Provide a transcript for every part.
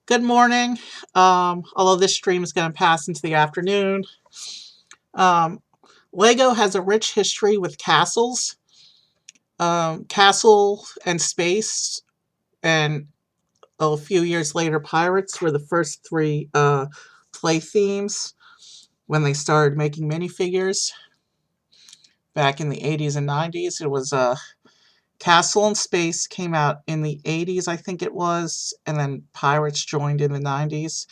Good morning. Although this stream is going to pass into the afternoon. Um, Lego has a rich history with castles. Castle and space, and a few years later, pirates were the first three play themes when they started making minifigures back in the 80s and 90s. It was Castle and Space came out in the 80s, I think it was, and then Pirates joined in the 90s.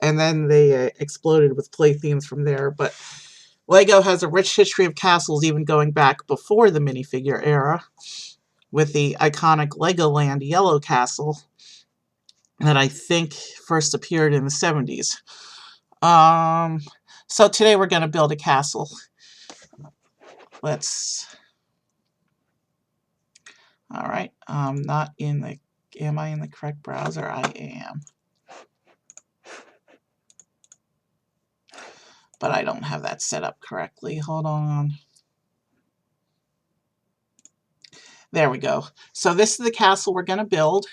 And then they exploded with play themes from there. But Lego has a rich history of castles even going back before the minifigure era, with the iconic Legoland Yellow Castle that I think first appeared in the 70s. So today we're going to build a castle. All right, not in the, am I in the correct browser? I am. But I don't have that set up correctly. Hold on. There we go. So this is the castle we're going to build.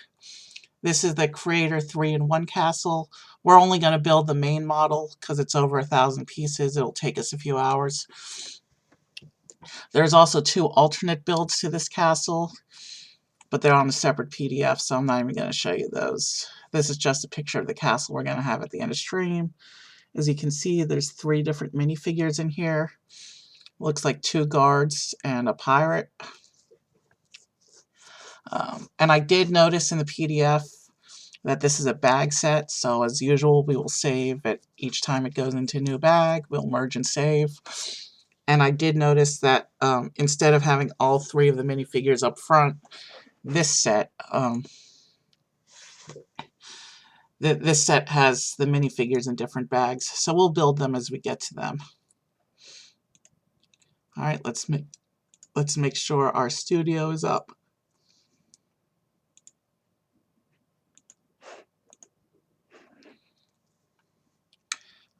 This is the Creator 3-in-1 castle. We're only going to build the main model because it's over 1,000 pieces. It'll take us a few hours. There's also two alternate builds to this castle, but they're on a separate PDF, so I'm not even going to show you those. This is just a picture of the castle we're going to have at the end of stream. As you can see, there's 3 different minifigures in here. Looks like 2 guards and a pirate. And I did notice in the PDF that this is a bag set, so as usual, we will save it each time it goes into a new bag. We'll merge and save. And I did notice that instead of having all 3 of the minifigures up front, this set this set has the minifigures in different bags, so we'll build them as we get to them. All right, let's make sure our studio is up.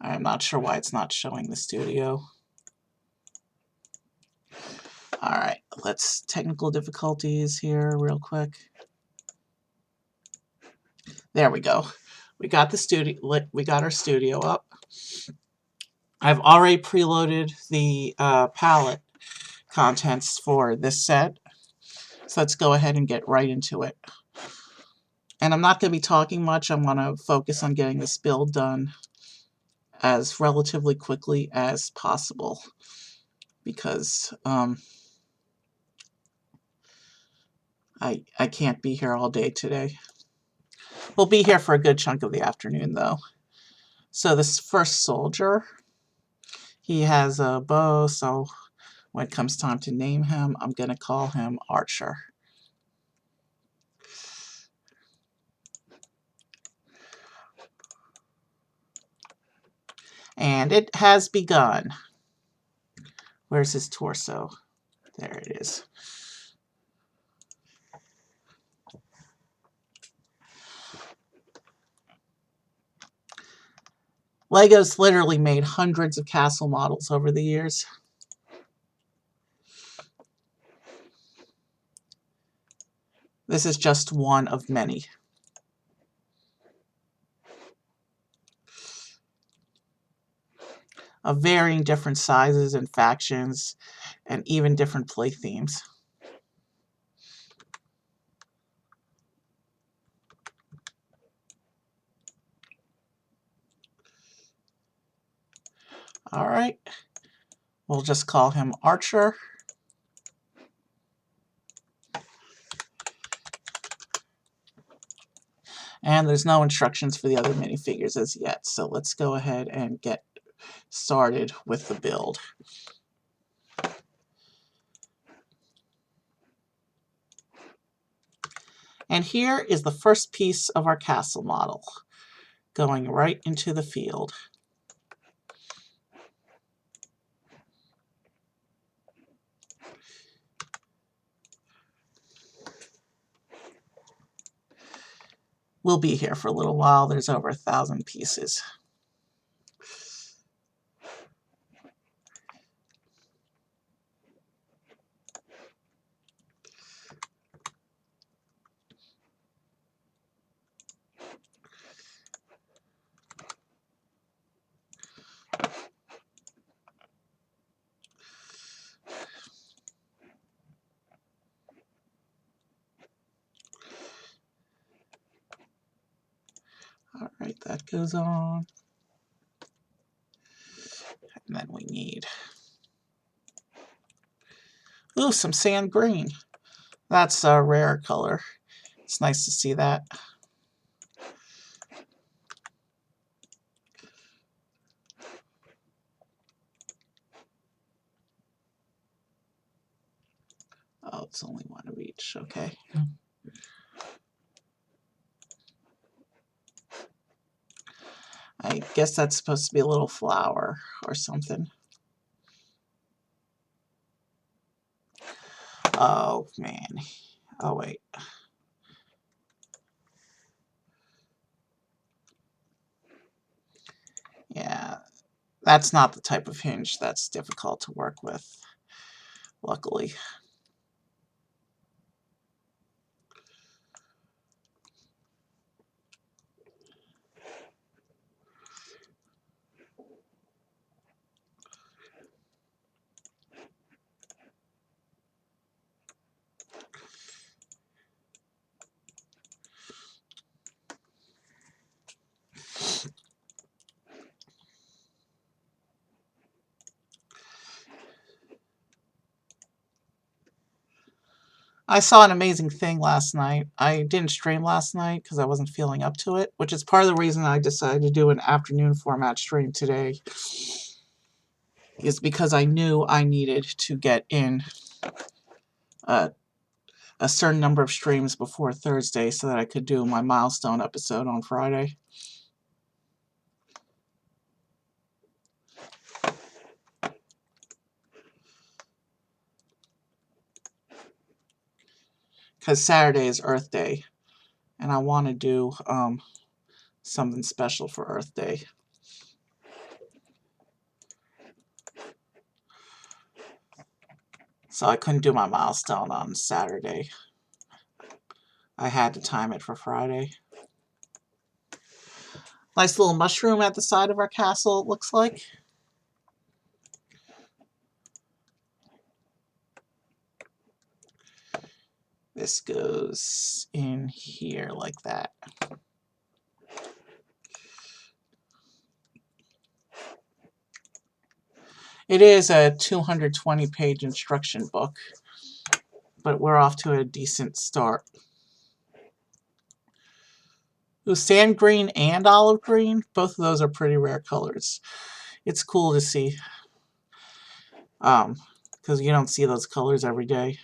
I'm not sure why it's not showing the studio. All right, let's technical difficulties here real quick. There we go. We got the studio. We got our studio up. I've already preloaded the palette contents for this set, so let's go ahead and get right into it. And I'm not going to be talking much. I'm going to focus on getting this build done as relatively quickly as possible because I can't be here all day today. We'll be here for a good chunk of the afternoon, though. So this first soldier, he has a bow, so when it comes time to name him, I'm going to call him Archer. And it has begun. Where's his torso? There it is. Lego's literally made hundreds of castle models over the years. This is just one of many. Of varying different sizes and factions, and even different play themes. Alright, we'll just call him Archer. And there's no instructions for the other minifigures as yet, so let's go ahead and get started with the build. And here is the first piece of our castle model, going right into the field. We'll be here for a little while. There's over 1,000 pieces. All right, that goes on. And then we need, ooh, some sand green. That's a rare color. It's nice to see that. Oh, it's only one of each, okay. I guess that's supposed to be a little flower or something. Oh, man. Oh, wait. Yeah, that's not the type of hinge that's difficult to work with, luckily. I saw an amazing thing last night. I didn't stream last night because I wasn't feeling up to it, which is part of the reason I decided to do an afternoon format stream today, is because I knew I needed to get in a certain number of streams before Thursday so that I could do my milestone episode on Friday. Because Saturday is Earth Day, and I want to do something special for Earth Day. So I couldn't do my milestone on Saturday. I had to time it for Friday. Nice little mushroom at the side of our castle, it looks like. This goes in here like that. It is a 220-page instruction book, but we're off to a decent start. Ooh, sand green and olive green, both of those are pretty rare colors. It's cool to see, because you don't see those colors every day.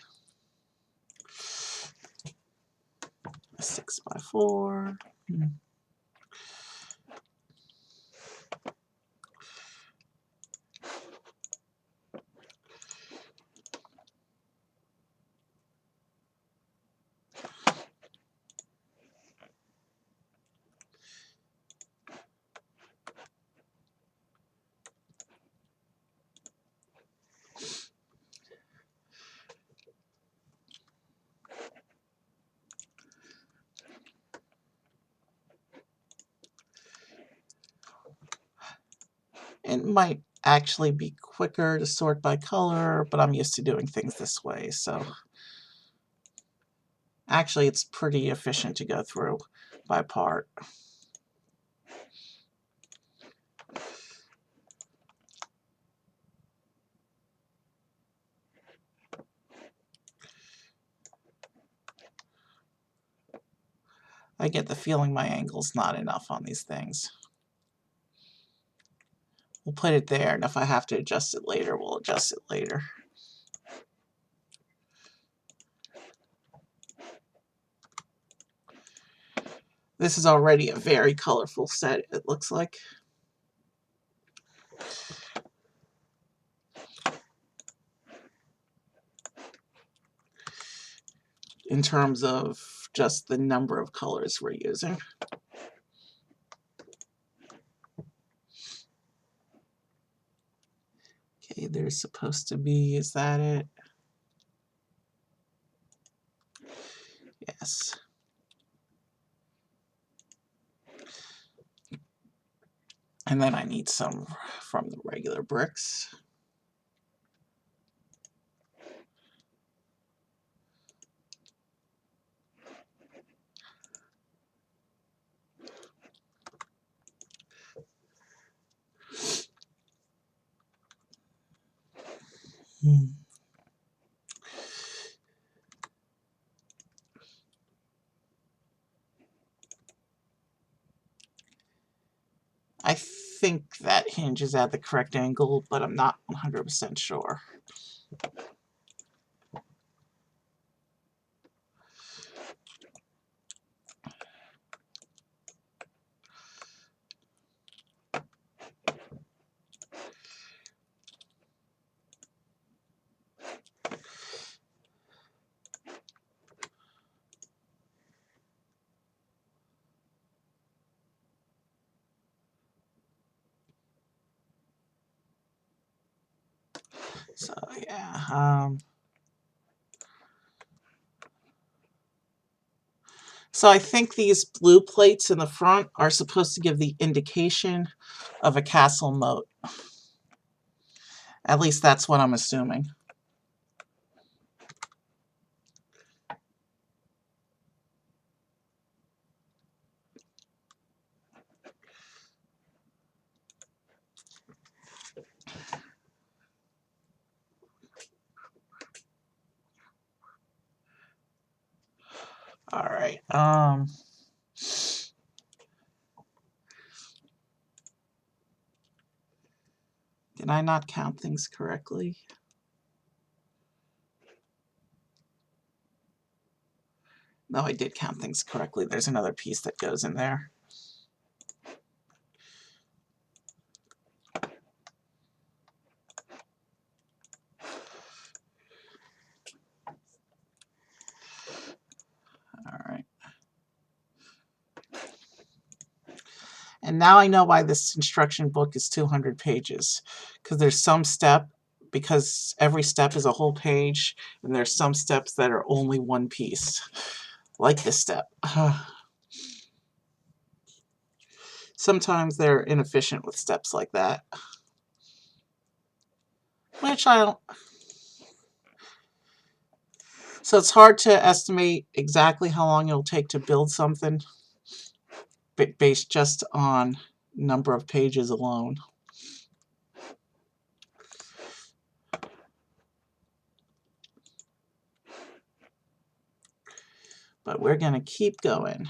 A 6x4. It might actually be quicker to sort by color, but I'm used to doing things this way, so actually it's pretty efficient to go through by part. I get the feeling my angle's not enough on these things. We'll put it there, and if I have to adjust it later, we'll adjust it later. This is already a very colorful set, it looks like. In terms of just the number of colors we're using. Okay, there's supposed to be, is that it? Yes. And then I need some from the regular bricks. I think that hinge is at the correct angle, but I'm not 100% sure. So yeah, so I think these blue plates in the front are supposed to give the indication of a castle moat. At least that's what I'm assuming. All right. Did I not count things correctly? No, I did count things correctly. There's another piece that goes in there. All right. And now I know why this instruction book is 200 pages. Because there's some step, because every step is a whole page, and there's some steps that are only one piece. Like this step. Sometimes they're inefficient with steps like that. Which I don't... So it's hard to estimate exactly how long it'll take to build something based just on number of pages alone. But we're going to keep going.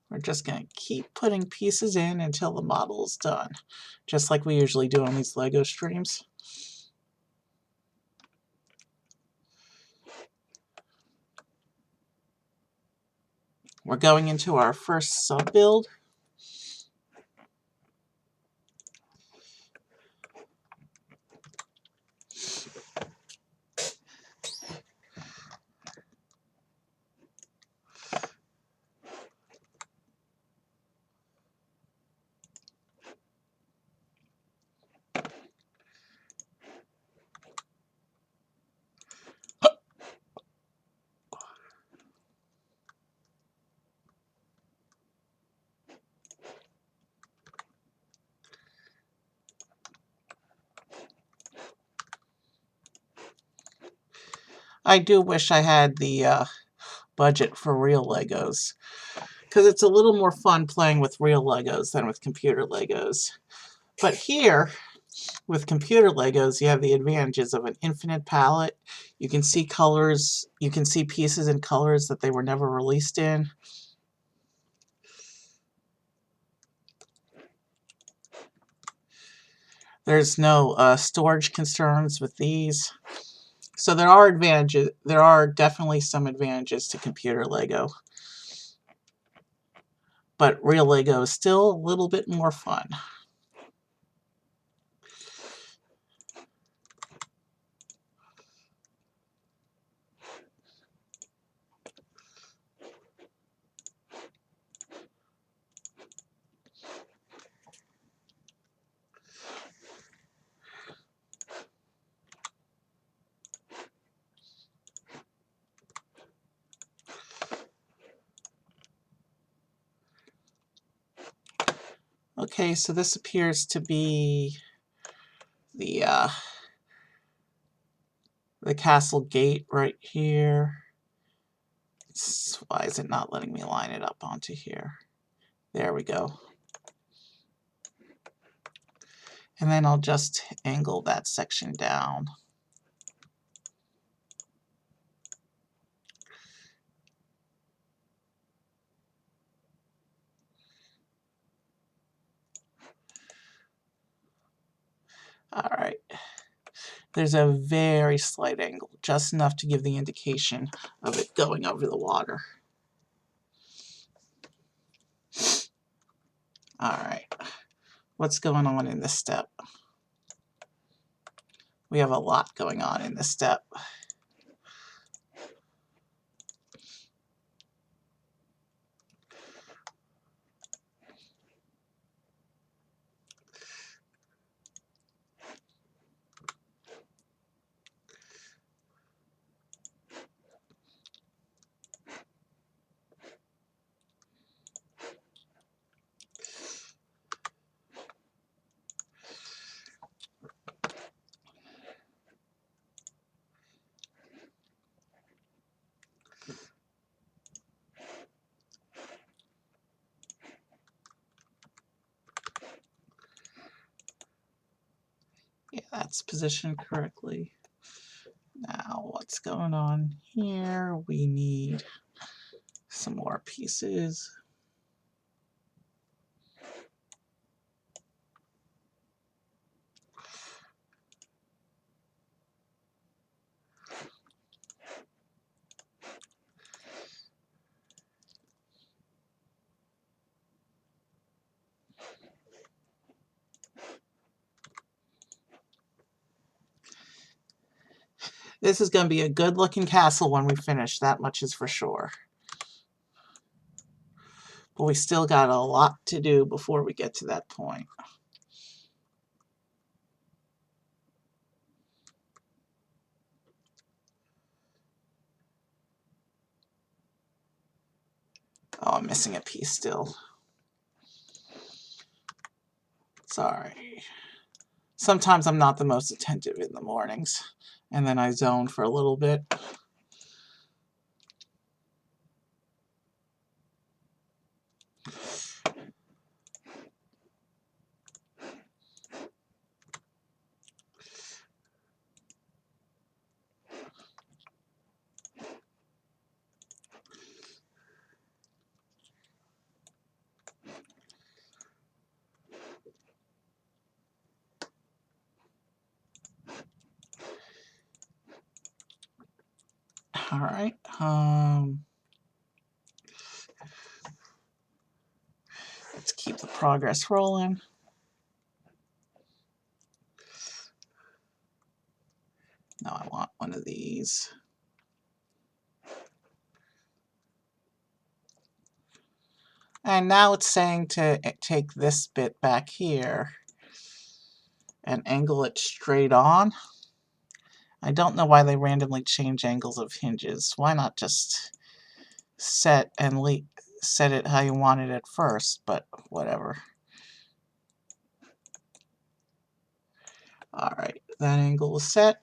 We're just going to keep putting pieces in until the model is done, just like we usually do on these LEGO streams. We're going into our first sub-build. I do wish I had the budget for real Legos, because it's a little more fun playing with real Legos than with computer Legos. But here, with computer Legos, you have the advantages of an infinite palette. You can see colors, you can see pieces in colors that they were never released in. There's no storage concerns with these. So there are advantages. There are definitely some advantages to computer Lego. But real Lego is still a little bit more fun. Okay, so this appears to be the castle gate right here. Why is it not letting me line it up onto here? There we go. And then I'll just angle that section down. All right. There's a very slight angle, just enough to give the indication of it going over the water. All right. What's going on in this step? We have a lot going on in this step. Yeah, that's positioned correctly. Now, what's going on here? We need some more pieces. This is going to be a good-looking castle when we finish, that much is for sure. But we still got a lot to do before we get to that point. Oh, I'm missing a piece still. Sorry. Sometimes I'm not the most attentive in the mornings, and then I zone for a little bit. All right. Let's keep the progress rolling. Now I want one of these. And now it's saying to take this bit back here and angle it straight on. I don't know why they randomly change angles of hinges. Why not just set it how you want it at first, but whatever. All right, that angle is set.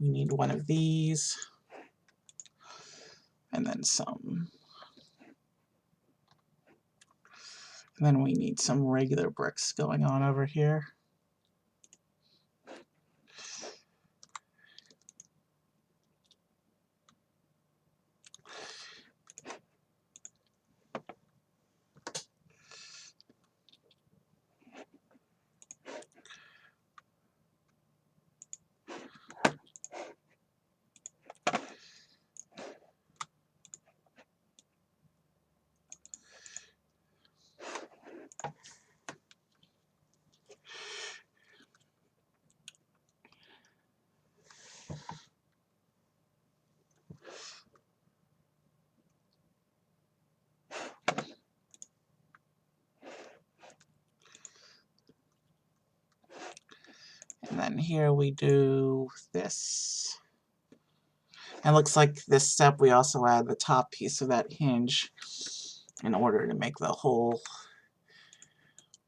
We need one of these, and then some. And then we need some regular bricks going on over here. then here we do this. And it looks like this step we also add the top piece of that hinge in order to make the whole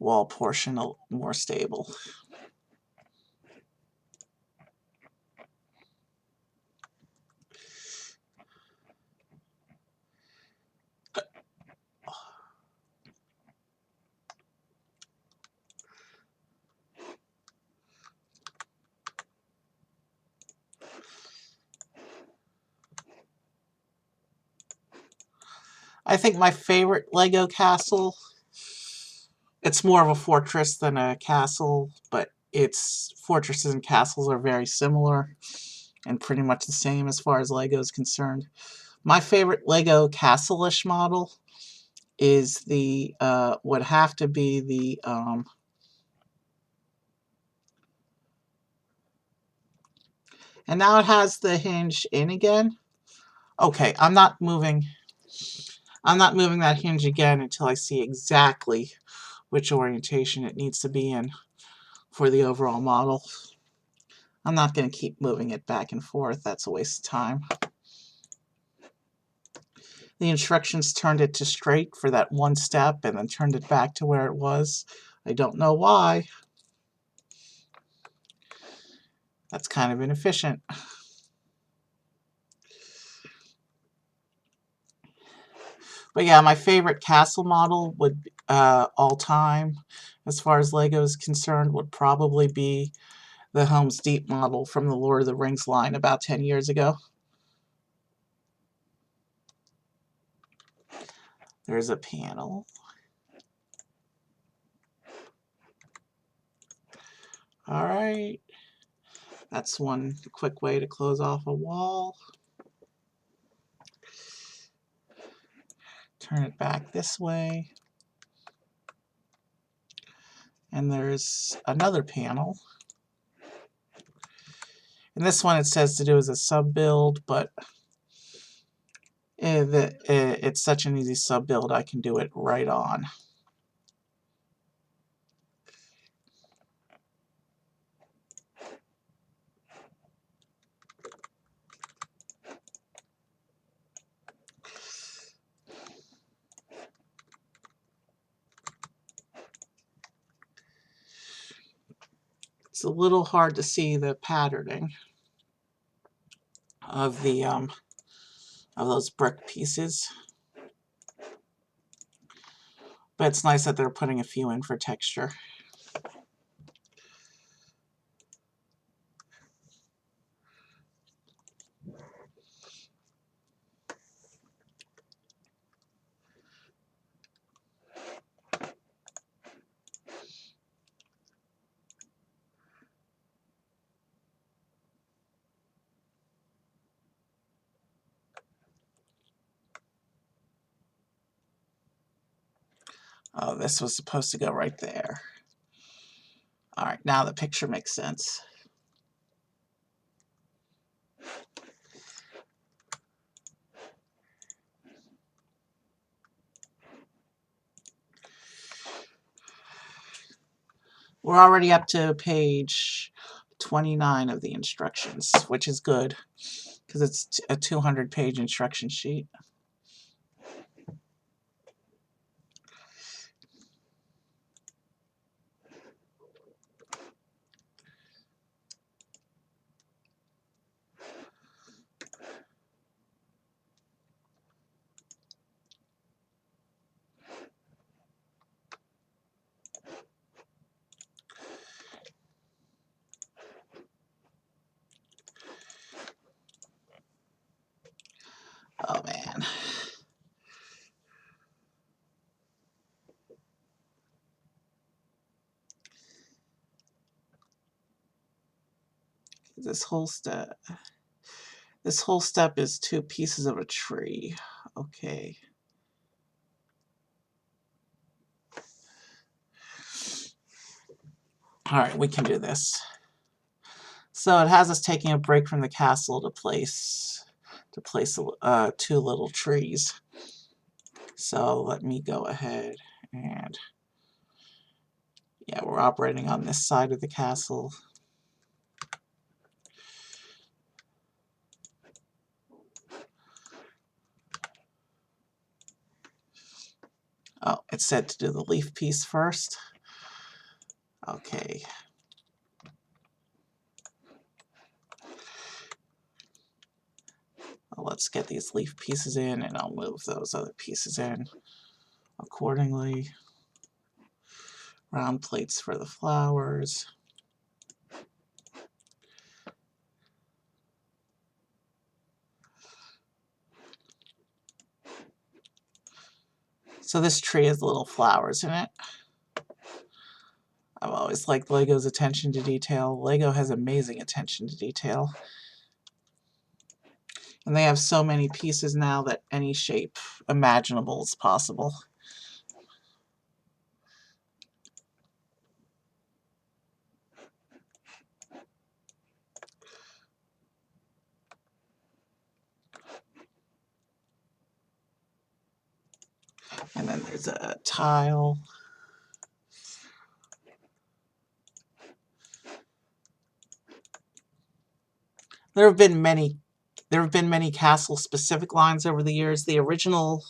wall portion more stable. I think my favorite Lego castle, it's more of a fortress than a castle, but fortresses and castles are very similar and pretty much the same as far as Lego is concerned. My favorite Lego castle-ish model is would have to be the and now it has the hinge in again. Okay, I'm not moving that hinge again until I see exactly which orientation it needs to be in for the overall model. I'm not going to keep moving it back and forth. That's a waste of time. The instructions turned it to straight for that one step and then turned it back to where it was. I don't know why. That's kind of inefficient. But yeah, my favorite castle model would, all time, as far as Lego is concerned, would probably be the Helm's Deep model from the Lord of the Rings line about 10 years ago. There's a panel. Alright. That's one quick way to close off a wall. Turn it back this way. And there's another panel. And this one it says to do as a sub-build, but it's such an easy sub-build I can do it right on. It's a little hard to see the patterning of the of those brick pieces, but it's nice that they're putting a few in for texture. Oh, this was supposed to go right there. Alright, now the picture makes sense. We're already up to page 29 of the instructions, which is good, because it's a 200-page instruction sheet. Oh man. This whole step is 2 pieces of a tree. Okay. Alright, we can do this. So it has us taking a break from the castle to place 2 little trees. So let me go ahead and, yeah, we're operating on this side of the castle. Oh, it said to do the leaf piece first. Okay. Well, let's get these leaf pieces in, and I'll move those other pieces in accordingly. Round plates for the flowers. So this tree has little flowers in it. I've always liked Lego's attention to detail. Lego has amazing attention to detail. And they have so many pieces now that any shape imaginable is possible. And then there's a tile. There have been many castle specific lines over the years. The original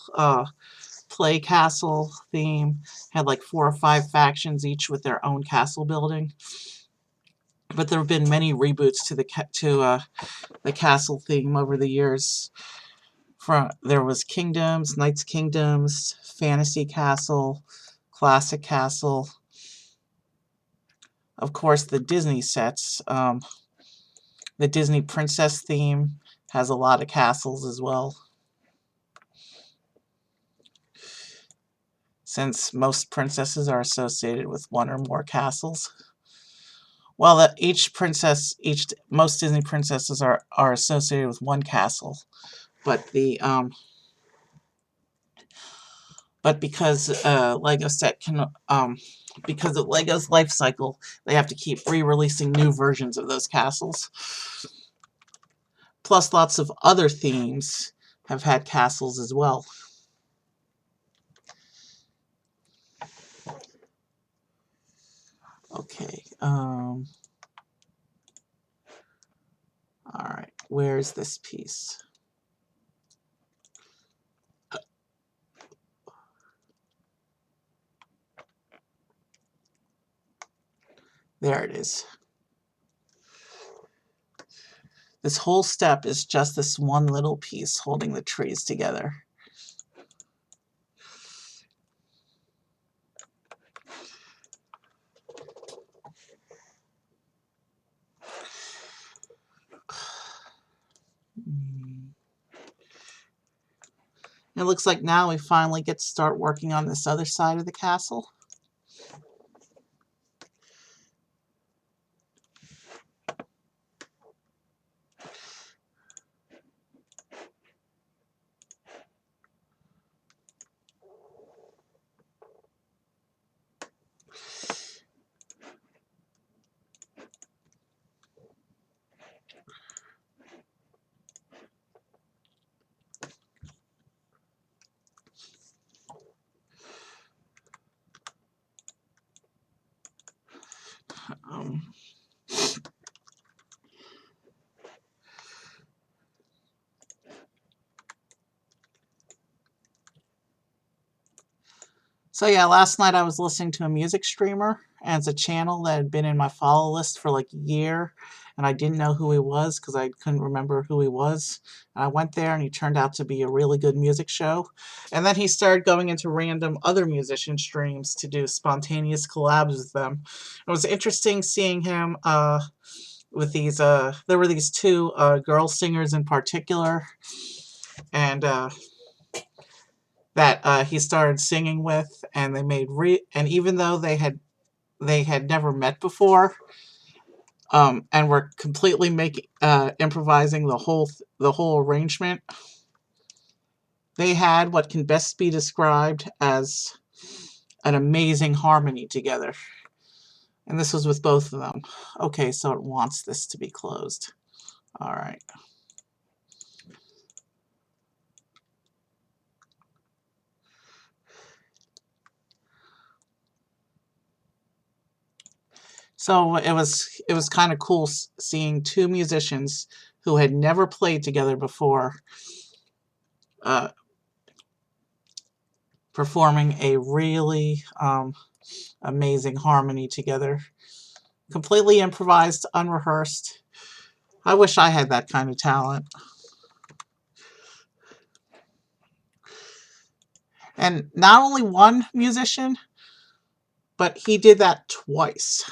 Play Castle theme had like 4 or 5 factions, each with their own castle building. But there have been many reboots to the castle theme over the years. There was Kingdoms, Knights Kingdoms, Fantasy Castle, Classic Castle. Of course, the Disney sets. The Disney Princess theme has a lot of castles as well, since most princesses are associated with 1 or more castles. Well, most Disney princesses are associated with 1 castle, but because Lego set can because of Lego's life cycle, they have to keep re-releasing new versions of those castles. Plus, lots of other themes have had castles as well. Okay. All right. Where's this piece? There it is. This whole step is just this one little piece holding the trees together. It looks like now we finally get to start working on this other side of the castle. So yeah, last night I was listening to a music streamer, and it's a channel that had been in my follow list for like a year, and I didn't know who he was because I couldn't remember who he was. And I went there, and he turned out to be a really good music show. And then he started going into random other musician streams to do spontaneous collabs with them. It was interesting seeing him with these. There were these 2 girl singers in particular, and that he started singing with, and they made and even though they had never met before, and were completely improvising the whole arrangement, they had what can best be described as an amazing harmony together. And this was with both of them. Okay, so it wants this to be closed. All right. So it was kind of cool seeing 2 musicians who had never played together before performing a really amazing harmony together. Completely improvised, unrehearsed. I wish I had that kind of talent. And not only one musician, but he did that twice.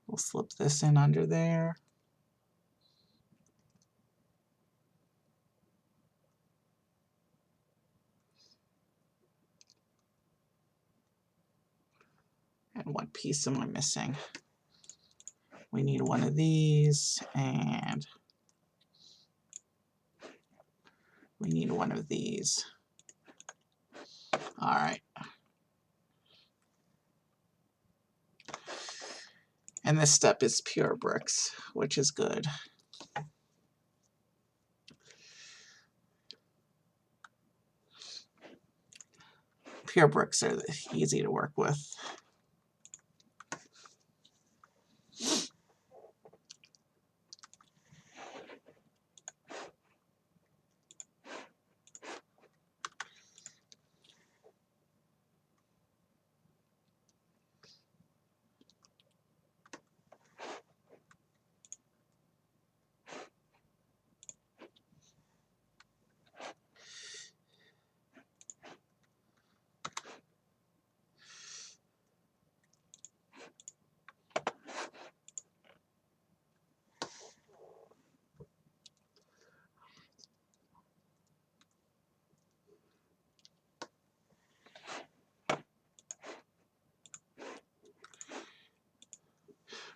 We'll slip this in under there. And what piece am I missing? We need one of these, and we need one of these. All right. And this step is pure bricks, which is good. Pure bricks are easy to work with.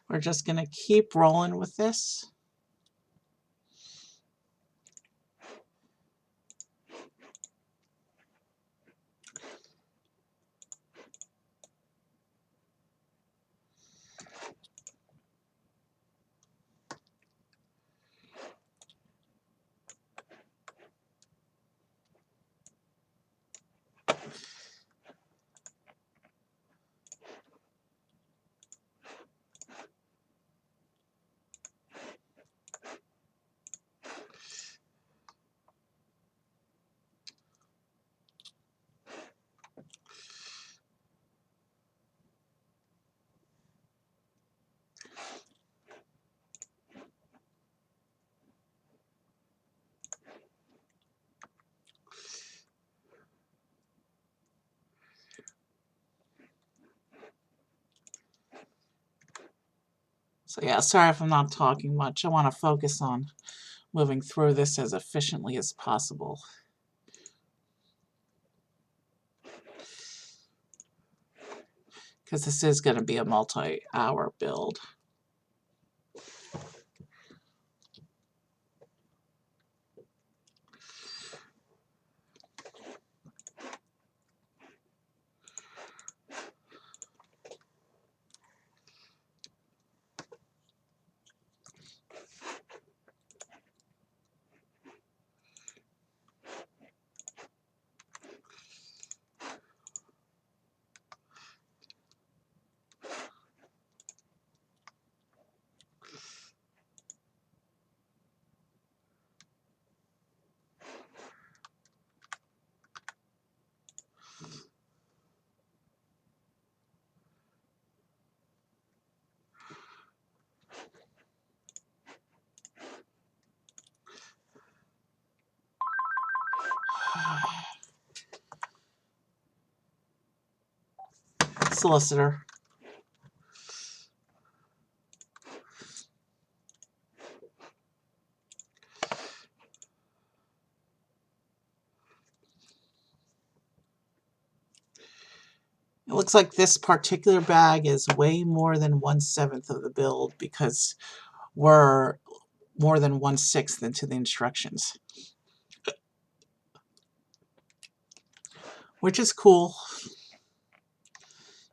We're just going to keep rolling with this. So yeah, sorry if I'm not talking much. I want to focus on moving through this as efficiently as possible. Because this is going to be a multi-hour build. Solicitor. It looks like this particular bag is way more than 1/7 of the build because we're more than 1/6 into the instructions. Which is cool.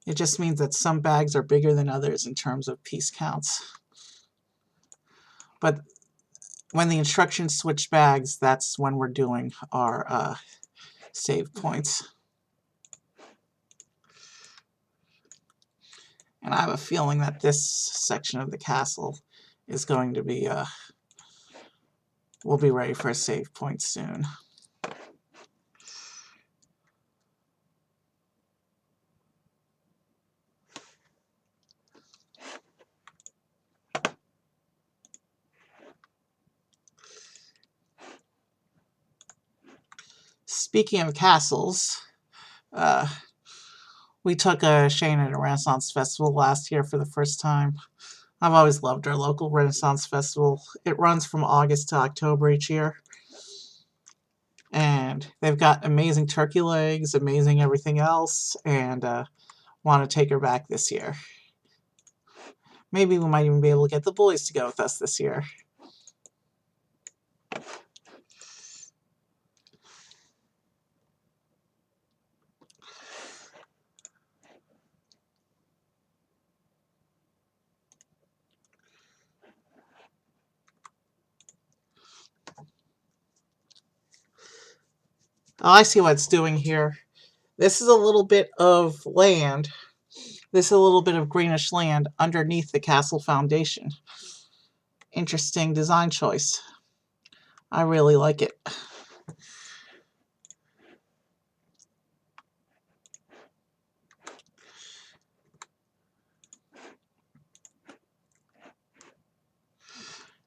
It just means that some bags are bigger than others in terms of piece counts. But when the instructions switch bags, that's when we're doing our save points. And I have a feeling that this section of the castle is going to be, we'll be ready for a save point soon. Speaking of castles, we took Shane at a Renaissance Festival last year for the first time. I've always loved our local Renaissance Festival. It runs from August to October each year. And they've got amazing turkey legs, amazing everything else, and want to take her back this year. Maybe we might even be able to get the boys to go with us this year. Oh, I see what it's doing here. This is a little bit of land. This is a little bit of greenish land underneath the castle foundation. Interesting design choice. I really like it.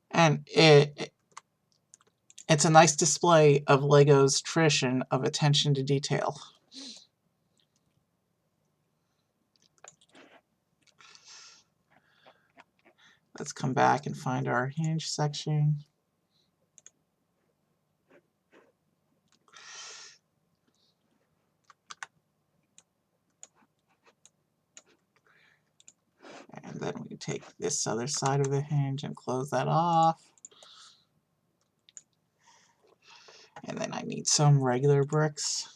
And it's a nice display of LEGO's tradition of attention to detail. Let's come back and find our hinge section. And then we take this other side of the hinge and close that off. And then I need some regular bricks.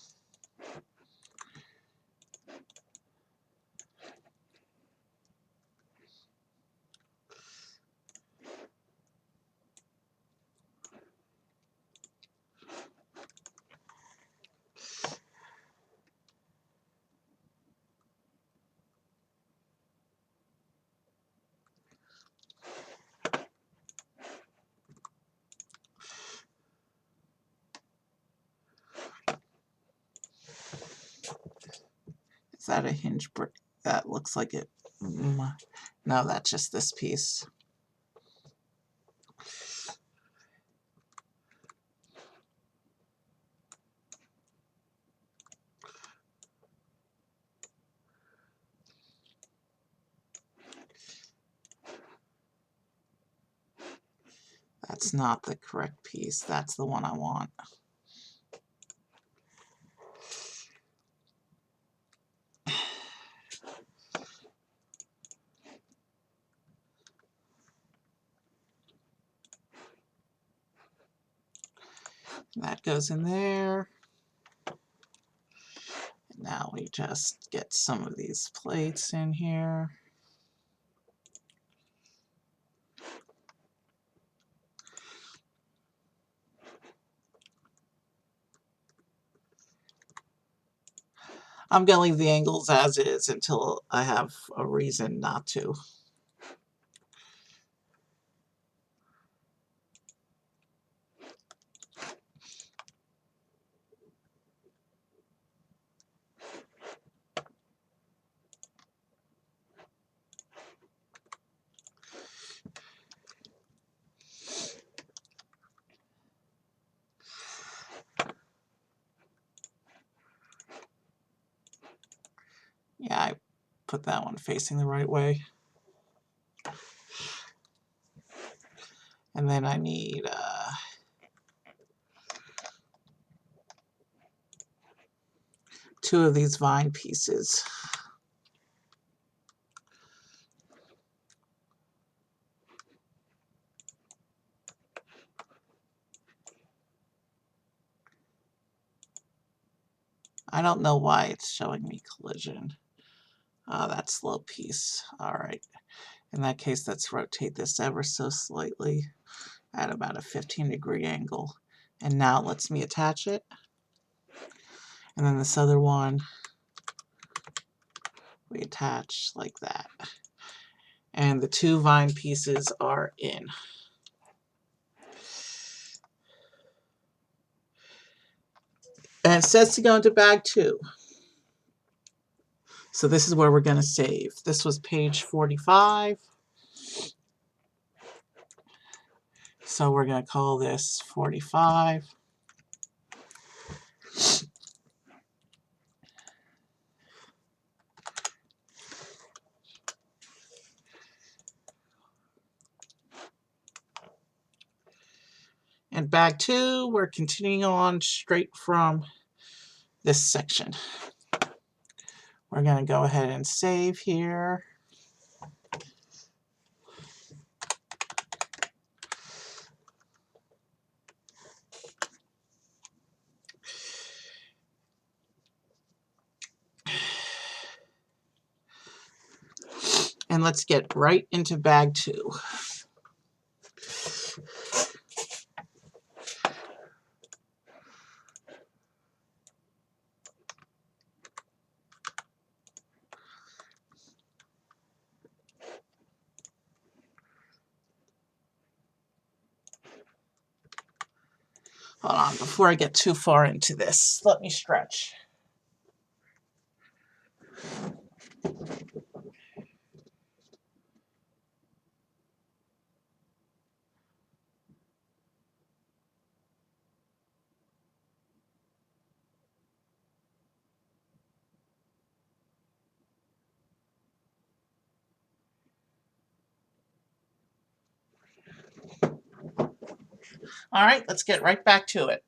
Is that a hinge brick? That looks like it. No, that's just this piece. That's not the correct piece. That's the one I want. That goes in there. Now we just get some of these plates in here. I'm going to leave the angles as is until I have a reason not to. Yeah, I put that one facing the right way. And then I need 2 of these vine pieces. I don't know why it's showing me collision. That slow piece. Alright. In that case, let's rotate this ever so slightly at about a 15-degree angle. And now it lets me attach it. And then this other one, We attach like that. And the 2 vine pieces are in. And it says to go into bag 2. So this is where we're going to save. This was page 45. So we're going to call this 45. And bag 2, we're continuing on straight from this section. We're going to go ahead and save here. And let's get right into bag 2. Hold on, before I get too far into this, let me stretch. All right, let's get right back to it.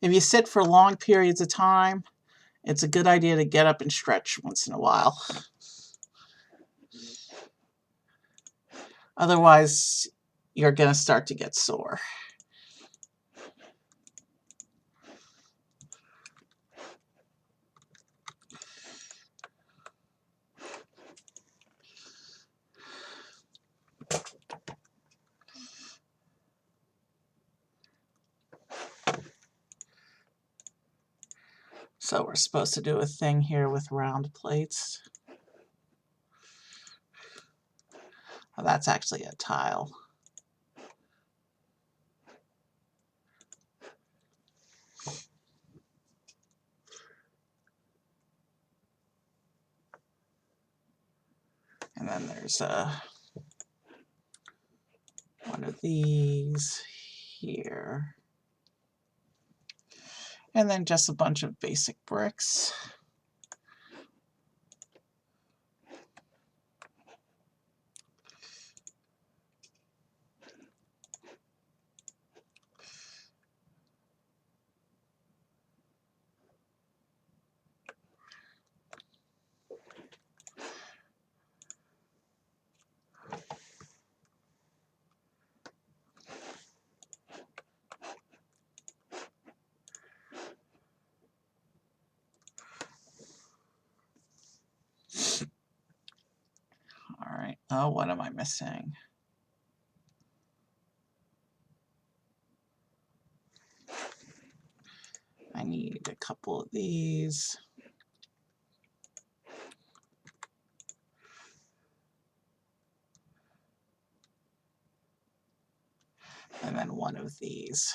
If you sit for long periods of time, it's a good idea to get up and stretch once in a while. Otherwise, you're going to start to get sore. So we're supposed to do a thing here with round plates. Oh, that's actually a tile. And then there's one of these here. And then just a bunch of basic bricks. All right. Oh, what am I missing? I need a couple of these. And then one of these.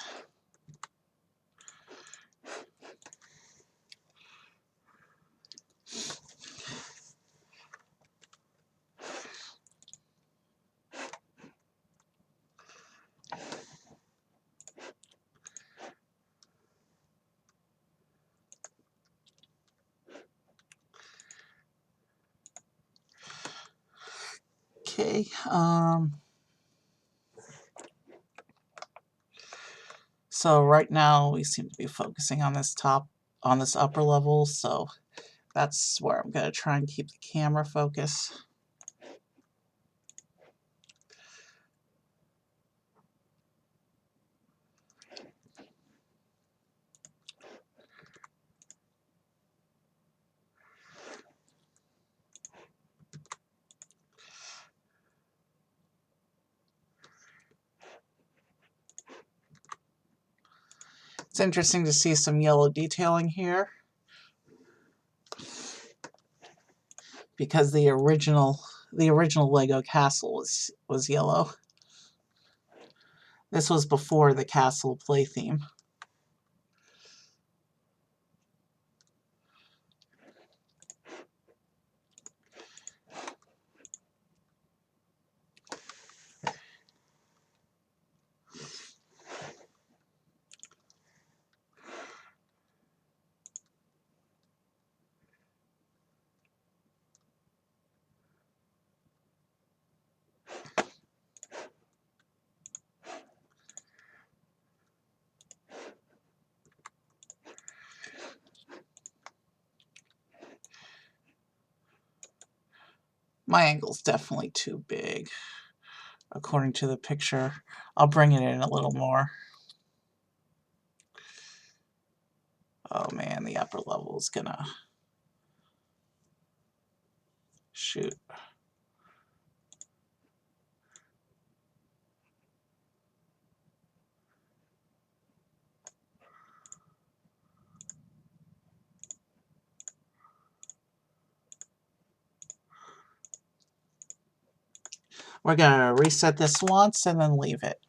Okay. So right now we seem to be focusing on this upper level, so that's where I'm going to try and keep the camera focus. It's interesting to see some yellow detailing here, because the original Lego castle was yellow. This was before the castle play theme. My angle's definitely too big, according to the picture. I'll bring it in a little more. Oh man, the upper level is gonna shoot. We're gonna reset this once and then leave it.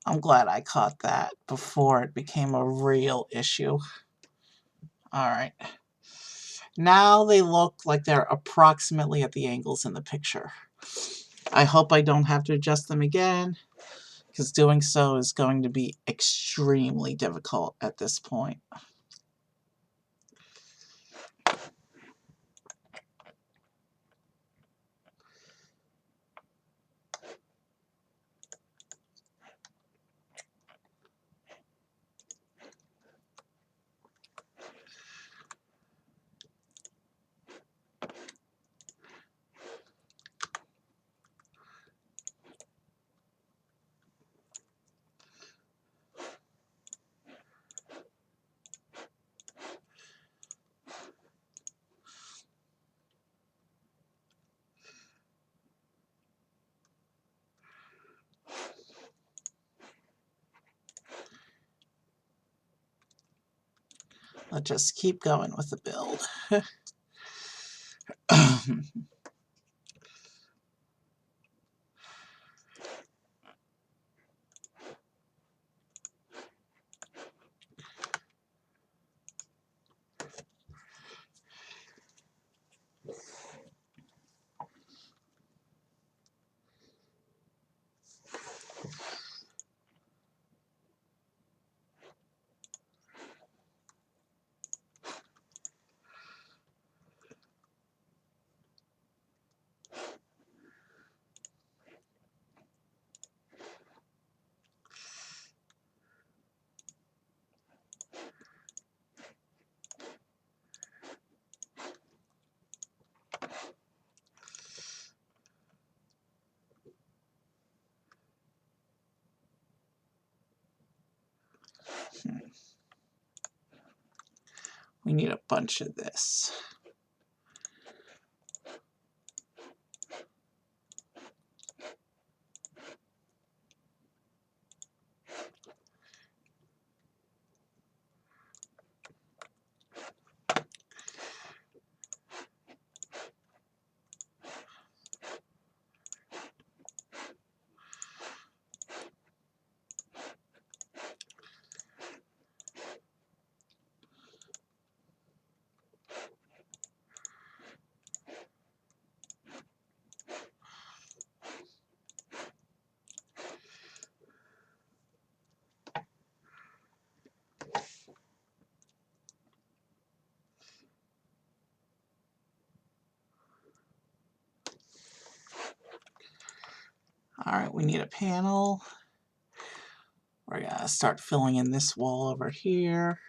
I'm glad I caught that before it became a real issue. Alright. Now they look like they're approximately at the angles in the picture. I hope I don't have to adjust them again, because doing so is going to be extremely difficult at this point. Let's just keep going with the build. We need a bunch of this. Alright, we need a panel. We're going to start filling in this wall over here.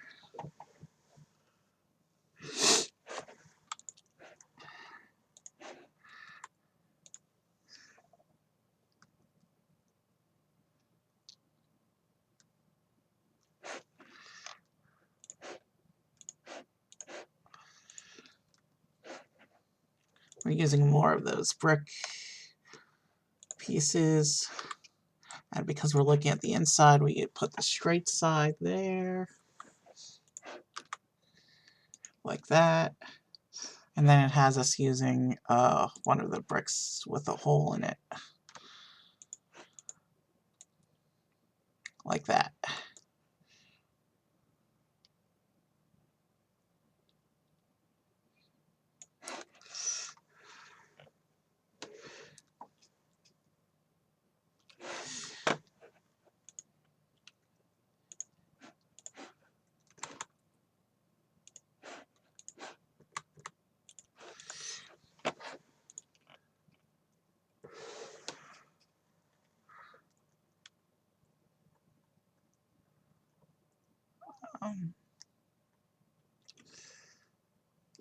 We're using more of those brick pieces. And because we're looking at the inside, we put the straight side there. Like that. And then it has us using one of the bricks with a hole in it. Like that.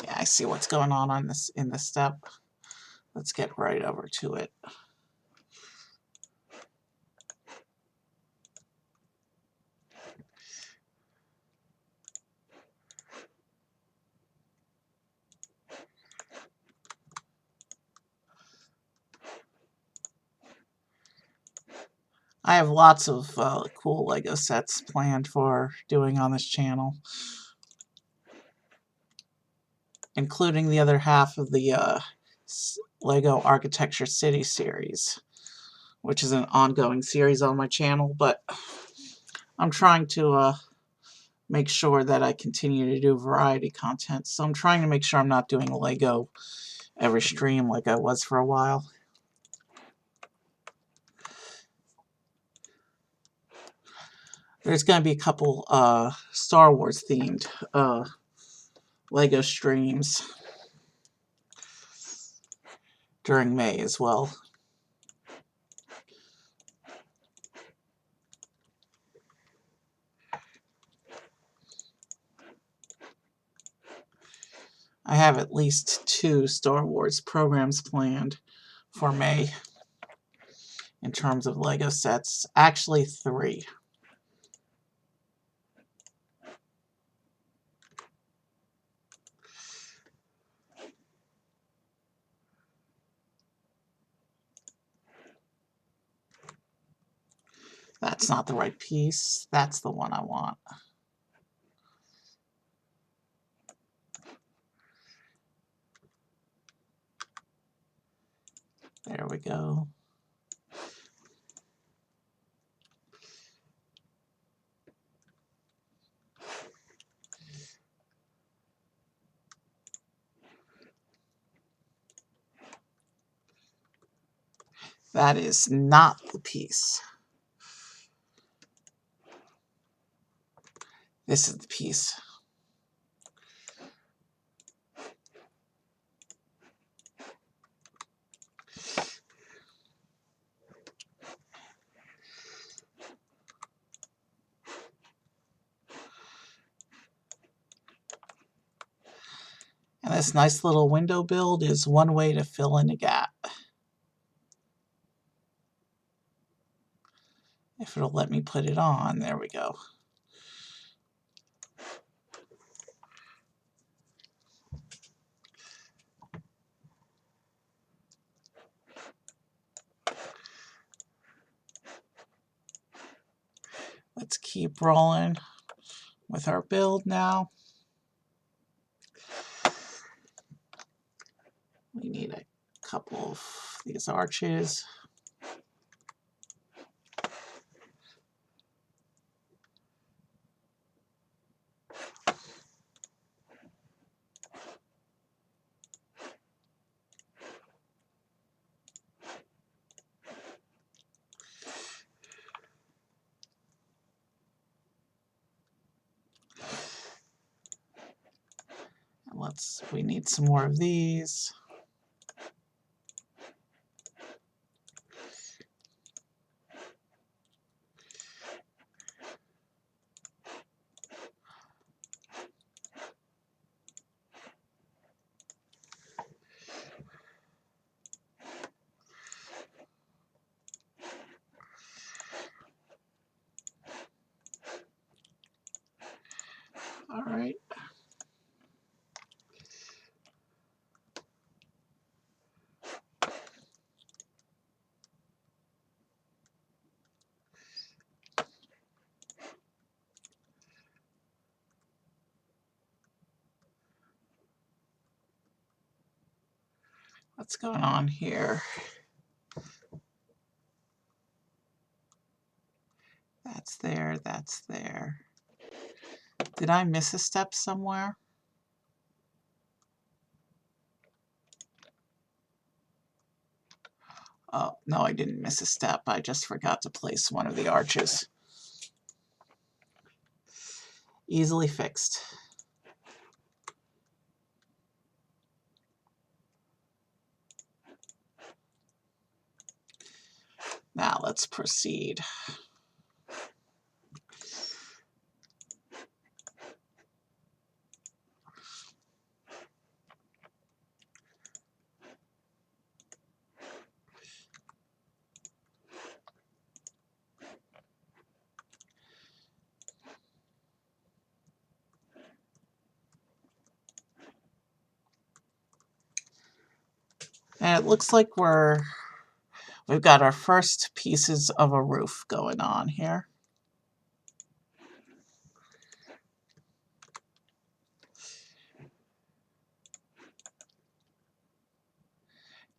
Yeah, I see what's going on this in this step. Let's get right over to it. I have lots of cool Lego sets planned for doing on this channel, including the other half of the Lego Architecture City series, which is an ongoing series on my channel, but I'm trying to make sure that I continue to do variety content, so I'm trying to make sure I'm not doing Lego every stream like I was for a while. There's going to be a couple Star Wars themed Lego streams during May as well. I have at least 2 Star Wars programs planned for May in terms of Lego sets. Actually 3. That's not the right piece. That's the one I want. There we go. That is not the piece. This is the piece. And this nice little window build is one way to fill in a gap. If it'll let me put it on, there we go. Let's keep rolling with our build now. We need a couple of these arches. We need some more of these. What's going on here? That's there, that's there. Did I miss a step somewhere? Oh, no, I didn't miss a step. I just forgot to place one of the arches. Easily fixed. Now let's proceed. And it looks like we've got our first pieces of a roof going on here.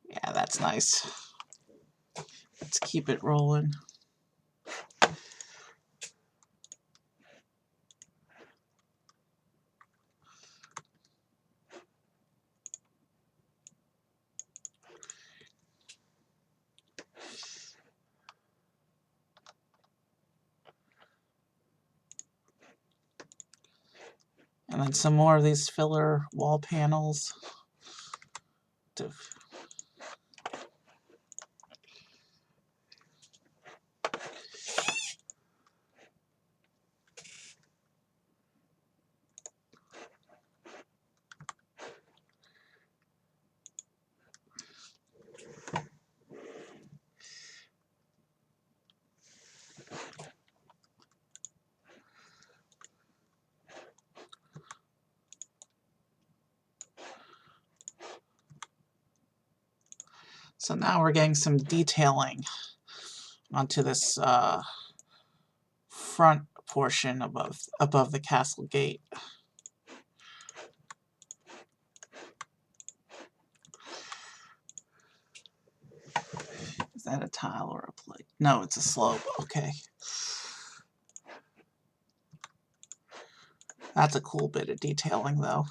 Yeah, that's nice. Let's keep it rolling. And then some more of these filler wall panels. So now we're getting some detailing onto this front portion above the castle gate. Is that a tile or a plate? No, it's a slope. Okay. That's a cool bit of detailing, though.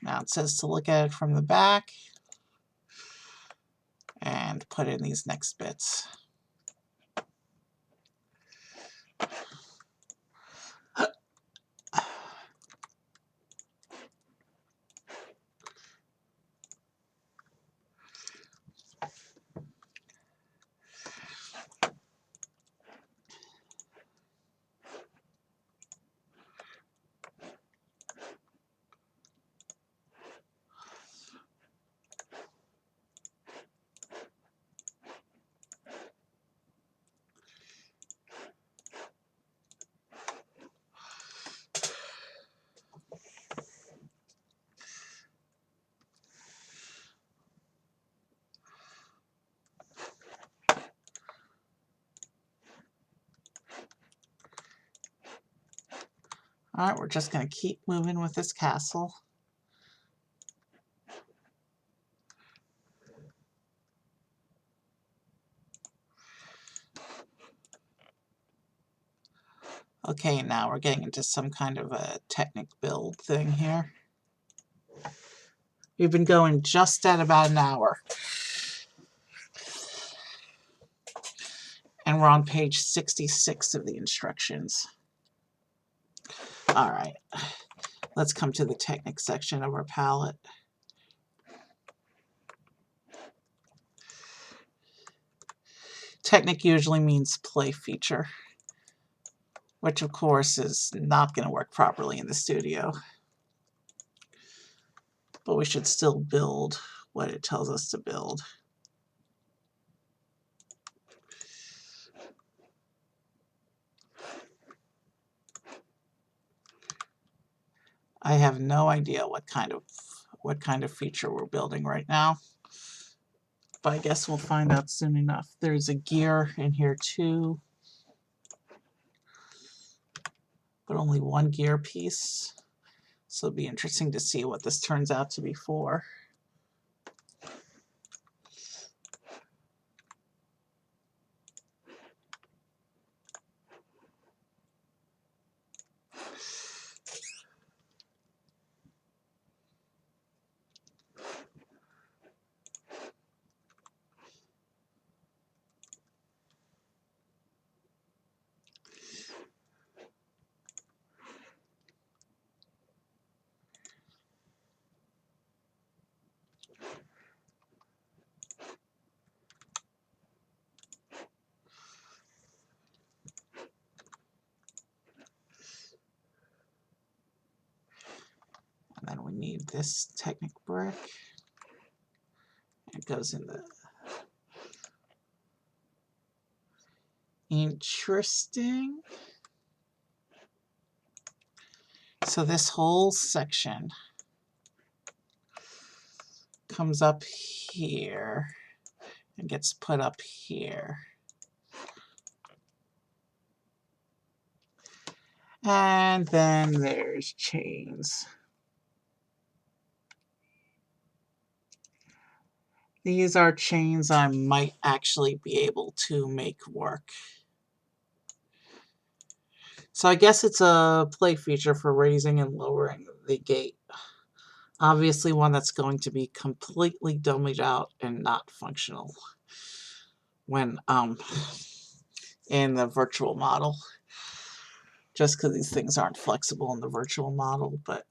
Now it says to look at it from the back and put in these next bits. Alright, we're just going to keep moving with this castle. Okay, now we're getting into some kind of a Technic build thing here. We've been going just at about an hour. And we're on page 66 of the instructions. Alright, let's come to the Technic section of our palette. Technic usually means play feature, which of course is not going to work properly in the studio. But we should still build what it tells us to build. I have no idea what kind of what kind of feature we're building right now. But I guess we'll find out soon enough. There's a gear in here too, but only one gear piece. So it'll be interesting to see what this turns out to be for. And then we need this Technic brick. It goes in the... Interesting. So this whole section comes up here and gets put up here. And then there's chains. These are chains I might actually be able to make work. So I guess it's a play feature for raising and lowering the gate. Obviously one that's going to be completely dummied out and not functional when in the virtual model. Just because these things aren't flexible in the virtual model, but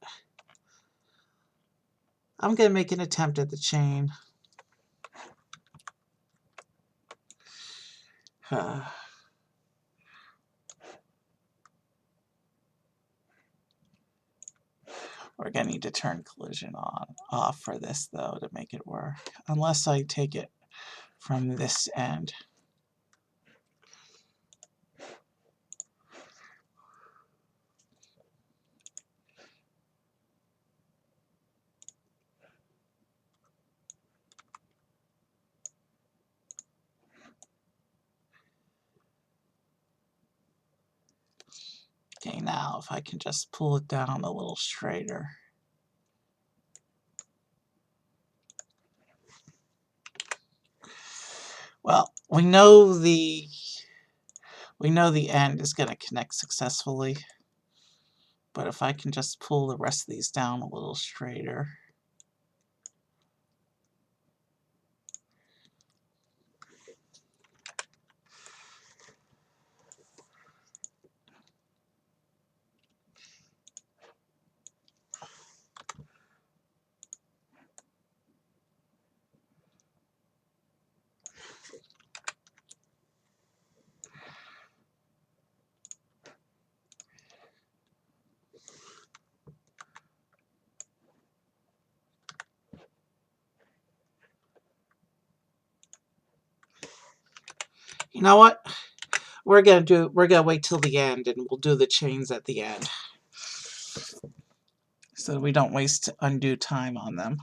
I'm going to make an attempt at the chain. We're going to need to turn collision off for this, though, to make it work. Unless I take it from this end. Okay, now if I can just pull it down a little straighter. Well, we know the end is going to connect successfully, but if I can just pull the rest of these down a little straighter. You know what? We're gonna wait till the end, and we'll do the chains at the end, so we don't waste undue time on them.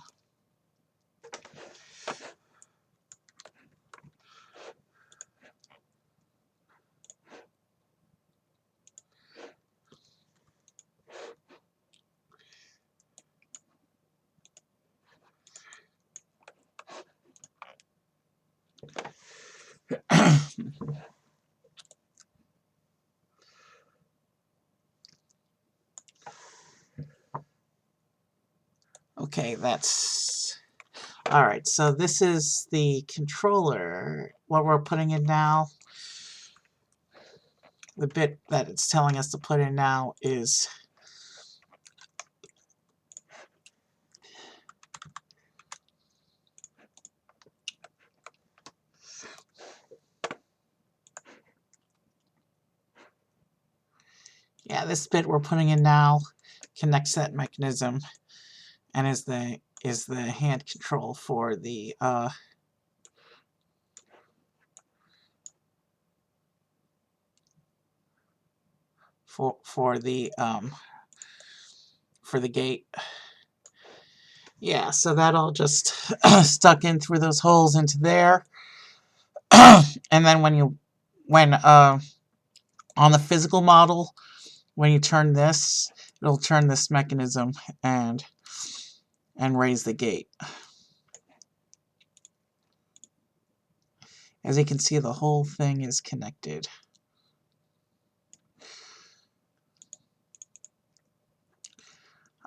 Okay, that's... Alright, so this is the controller. What we're putting in now, the bit that it's telling us to put in now is this bit we're putting in now connects that mechanism and is the hand control for the for the gate. Yeah, so that all just stuck in through those holes into there. And then when on the physical model, when you turn this, it'll turn this mechanism and raise the gate. As you can see, the whole thing is connected.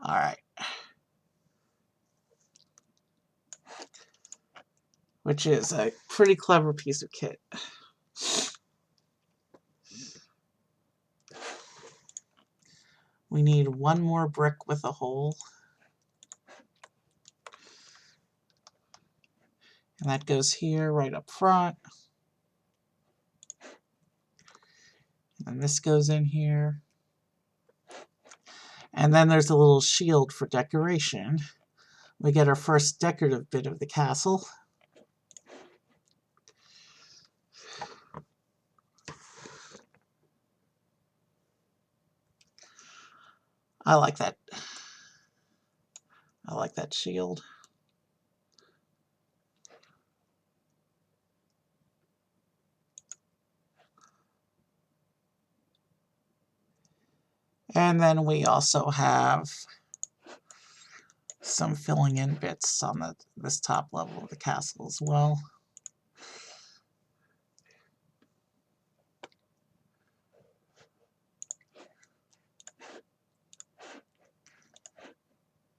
All right. Which is a pretty clever piece of kit. We need one more brick with a hole. And that goes here, right up front. And this goes in here. And then there's a little shield for decoration. We get our first decorative bit of the castle. I like that. I like that shield. And then we also have some filling in bits on this top level of the castle as well.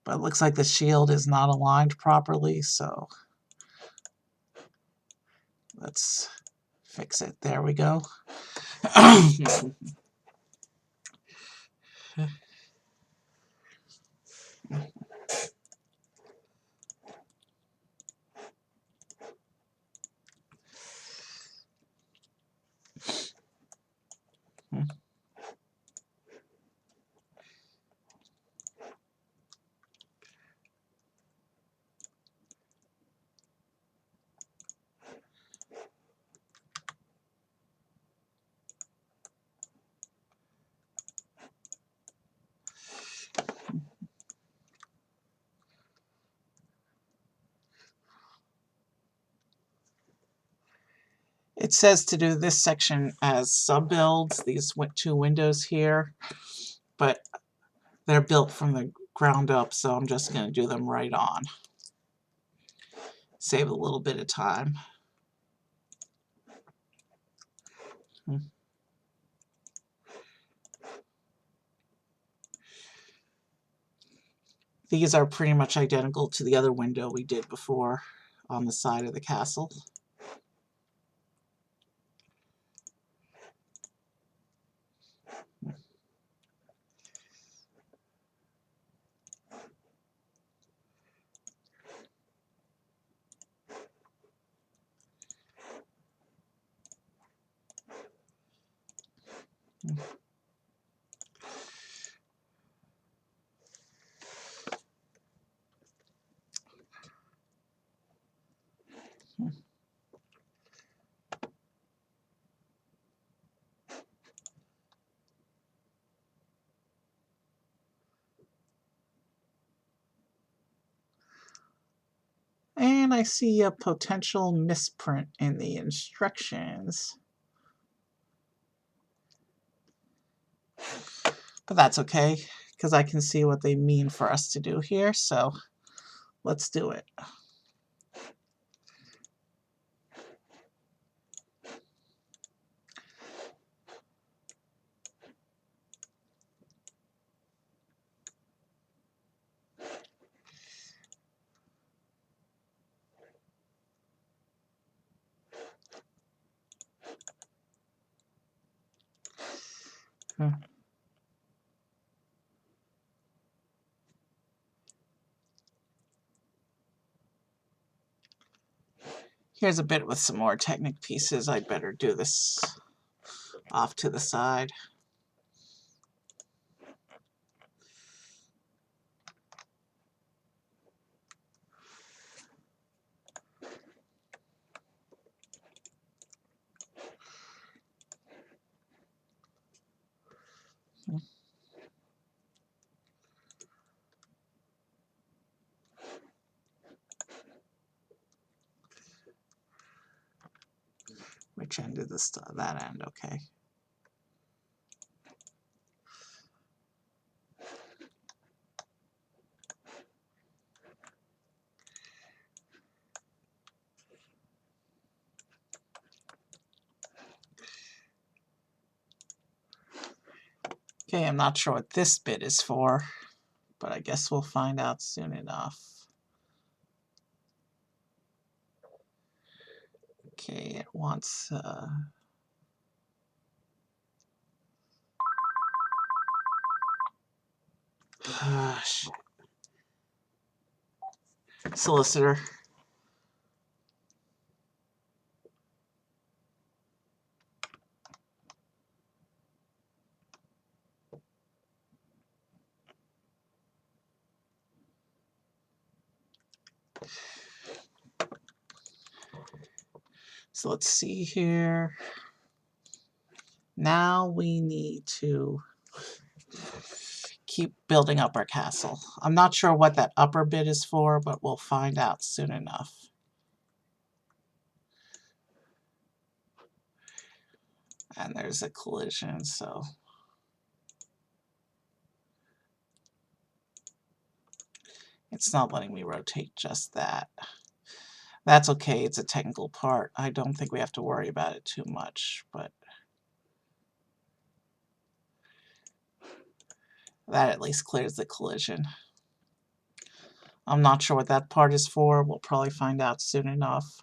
But it looks like the shield is not aligned properly, so let's fix it. There we go. It says to do this section as sub-builds, these two windows here, but they're built from the ground up, so I'm just going to do them right on. Save a little bit of time. These are pretty much identical to the other window we did before on the side of the castle. And I see a potential misprint in the instructions. But that's okay, because I can see what they mean for us to do here, so let's do it. Here's a bit with some more Technic pieces. I'd better do this off to the side. Which end did this? That end, okay. Okay, I'm not sure what this bit is for, but I guess we'll find out soon enough. Okay, it wants shit. Solicitor. So let's see here. Now we need to keep building up our castle. I'm not sure what that upper bit is for, but we'll find out soon enough. And there's a collision, so... It's not letting me rotate just that. That's okay, it's a technical part. I don't think we have to worry about it too much, but... that at least clears the collision. I'm not sure what that part is for. We'll probably find out soon enough.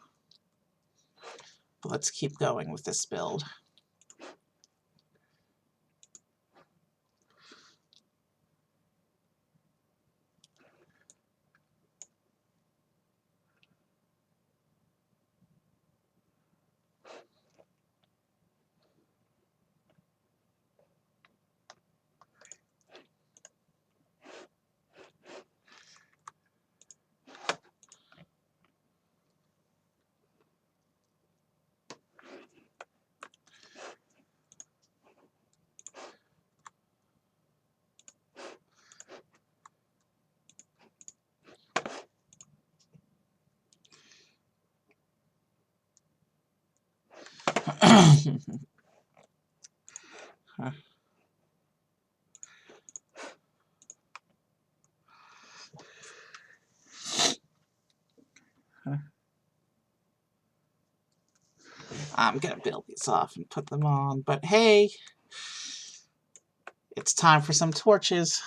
But let's keep going with this build. I'm gonna build these off and put them on, but hey, it's time for some torches.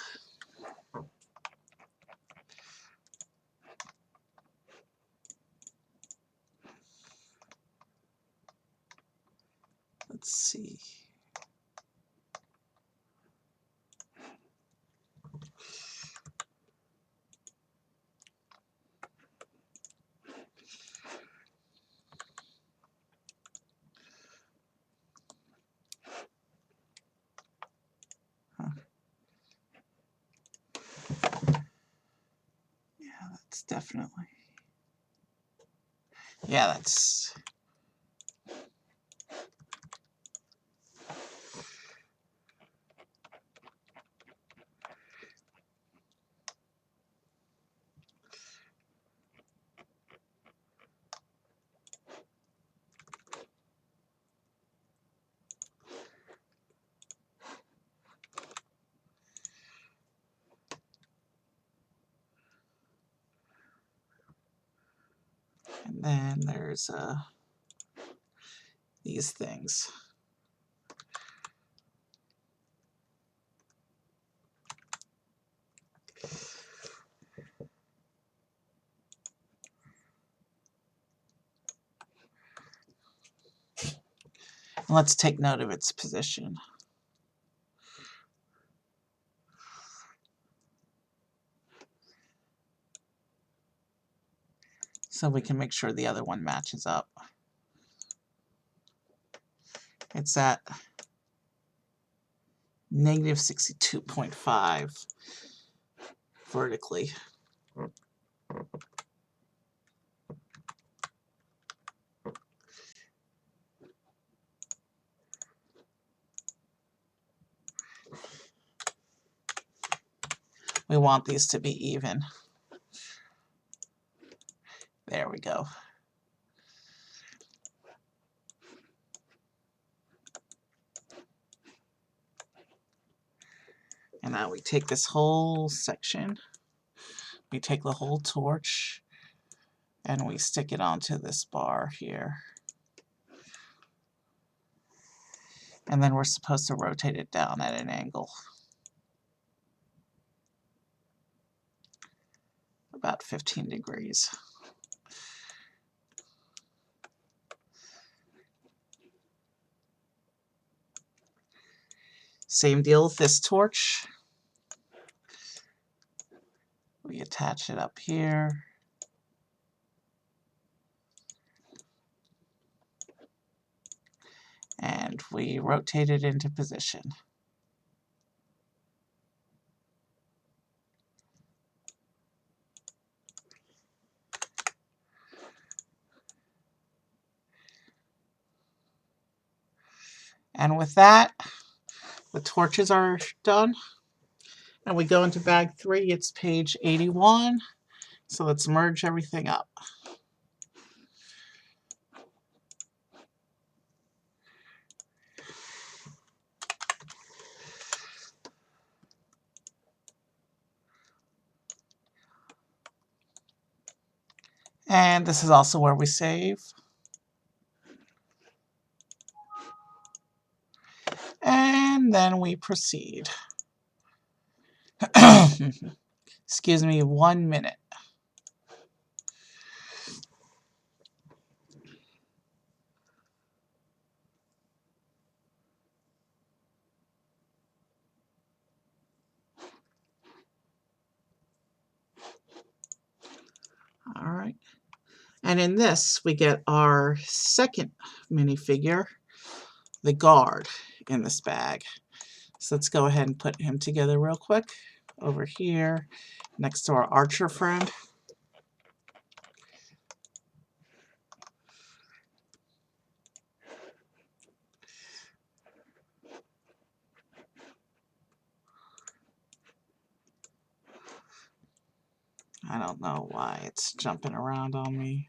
Let's see. Yeah, that's definitely... yeah, that's... and then there's these things. Let's take note of its position. So we can make sure the other one matches up. It's at negative 62.5 vertically. We want these to be even. There we go. And now we take this whole section, we take the whole torch, and we stick it onto this bar here. And then we're supposed to rotate it down at an angle. About 15 degrees. Same deal with this torch. We attach it up here. And we rotate it into position. And with that, the torches are done. And we go into bag 3, it's page 81. So let's merge everything up. And this is also where we save. And then we proceed. Excuse me, 1 minute. All right. And in this, we get our second minifigure, the guard, in this bag. So let's go ahead and put him together real quick over here next to our archer friend. I don't know why it's jumping around on me.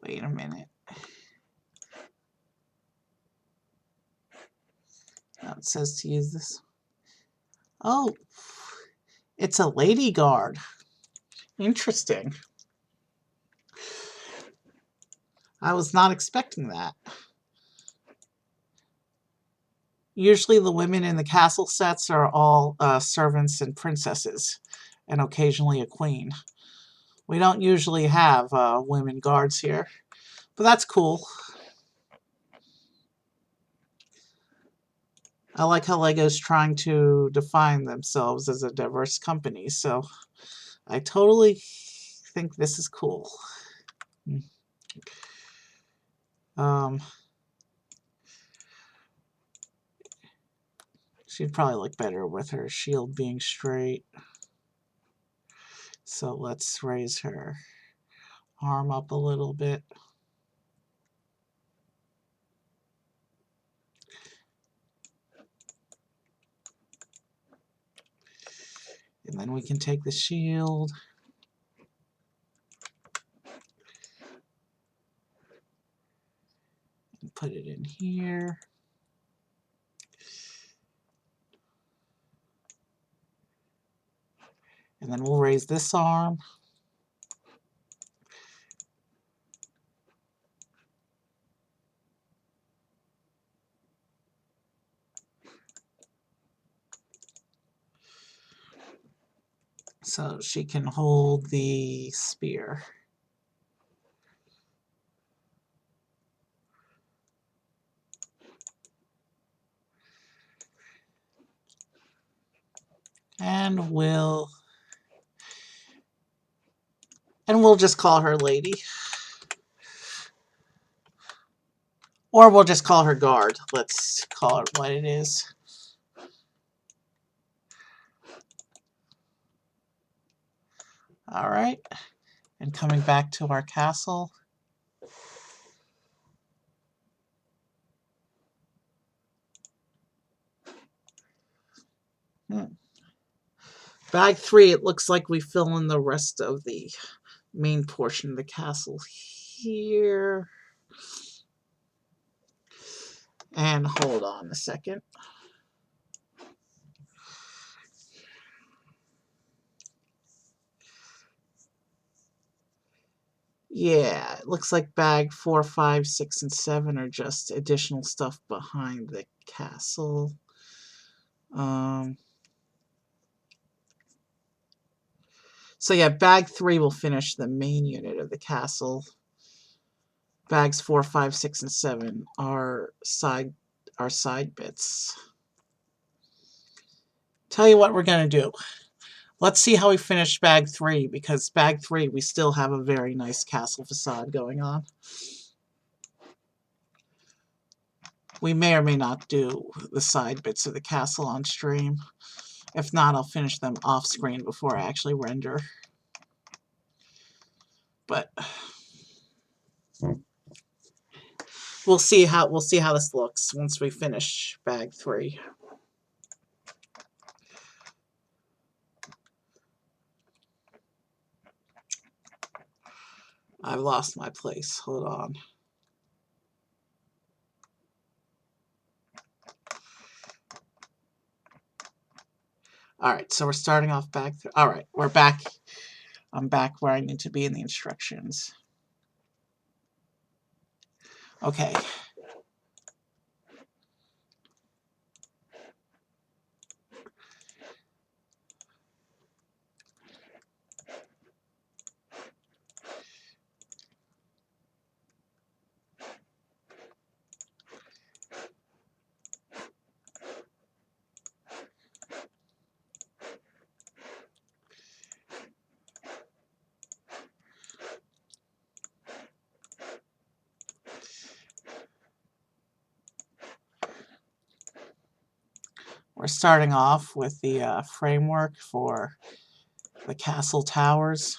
Wait a minute. Oh, it says to use this. Oh, it's a lady guard. Interesting. I was not expecting that. Usually the women in the castle sets are all servants and princesses, and occasionally a queen. We don't usually have women guards here, but that's cool. I like how LEGO's trying to define themselves as a diverse company, so I totally think this is cool. She'd probably look better with her shield being straight. So let's raise her arm up a little bit. And then we can take the shield and put it in here. And then we'll raise this arm. So she can hold the spear. And we'll just call her Lady. Or we'll just call her Guard. Let's call it what it is. All right. And coming back to our castle. Bag 3, it looks like we fill in the rest of the main portion of the castle here. And hold on a second. Yeah, it looks like bag 4, 5, 6, and 7 are just additional stuff behind the castle. So yeah, bag 3 will finish the main unit of the castle. Bags 4, 5, 6, and 7 are side bits. Tell you what we're gonna do. Let's see how we finish bag 3, because bag 3 we still have a very nice castle facade going on. We may or may not do the side bits of the castle on stream. If not, I'll finish them off screen before I actually render. But we'll see how this looks once we finish bag 3. I've lost my place. Hold on. Alright, so we're starting off bag 3. Alright, we're back. I'm back where I need to be in the instructions. Okay. We're starting off with the framework for the castle towers.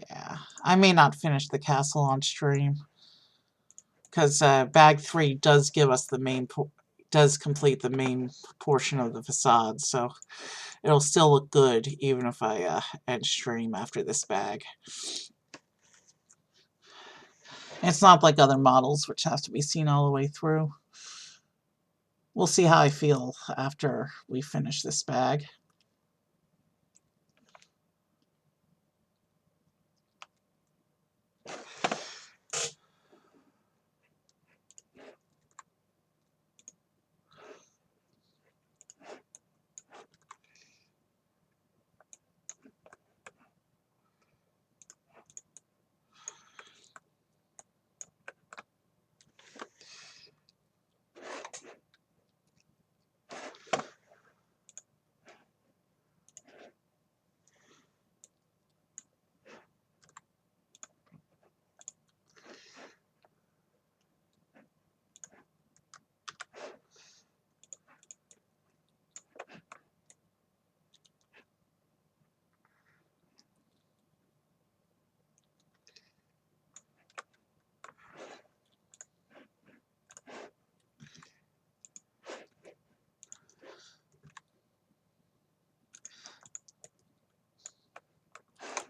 Yeah, I may not finish the castle on stream, because bag 3 does give us the main does complete the main portion of the facade, so it'll still look good even if I end stream after this bag. It's not like other models which have to be seen all the way through. We'll see how I feel after we finish this bag.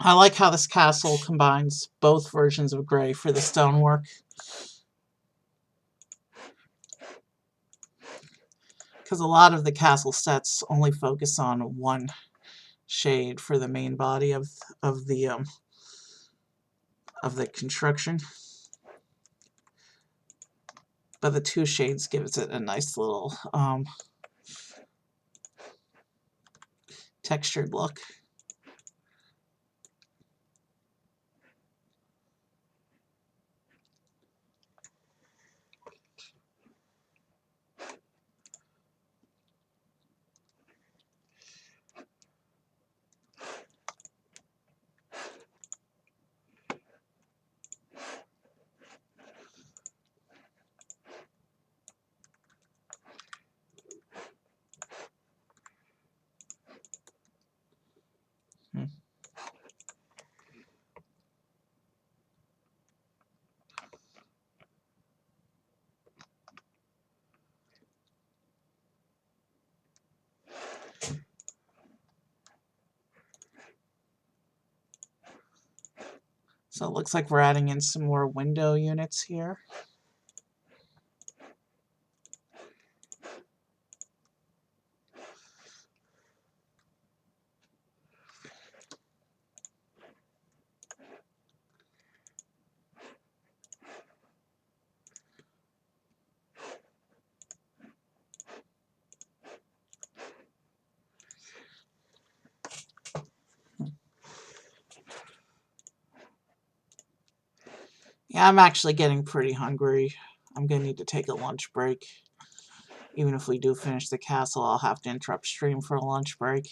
I like how this castle combines both versions of gray for the stonework. Because a lot of the castle sets only focus on one shade for the main body of the construction. But the two shades gives it a nice little textured look. So it looks like we're adding in some more window units here. Yeah, I'm actually getting pretty hungry. I'm going to need to take a lunch break. Even if we do finish the castle, I'll have to interrupt stream for a lunch break.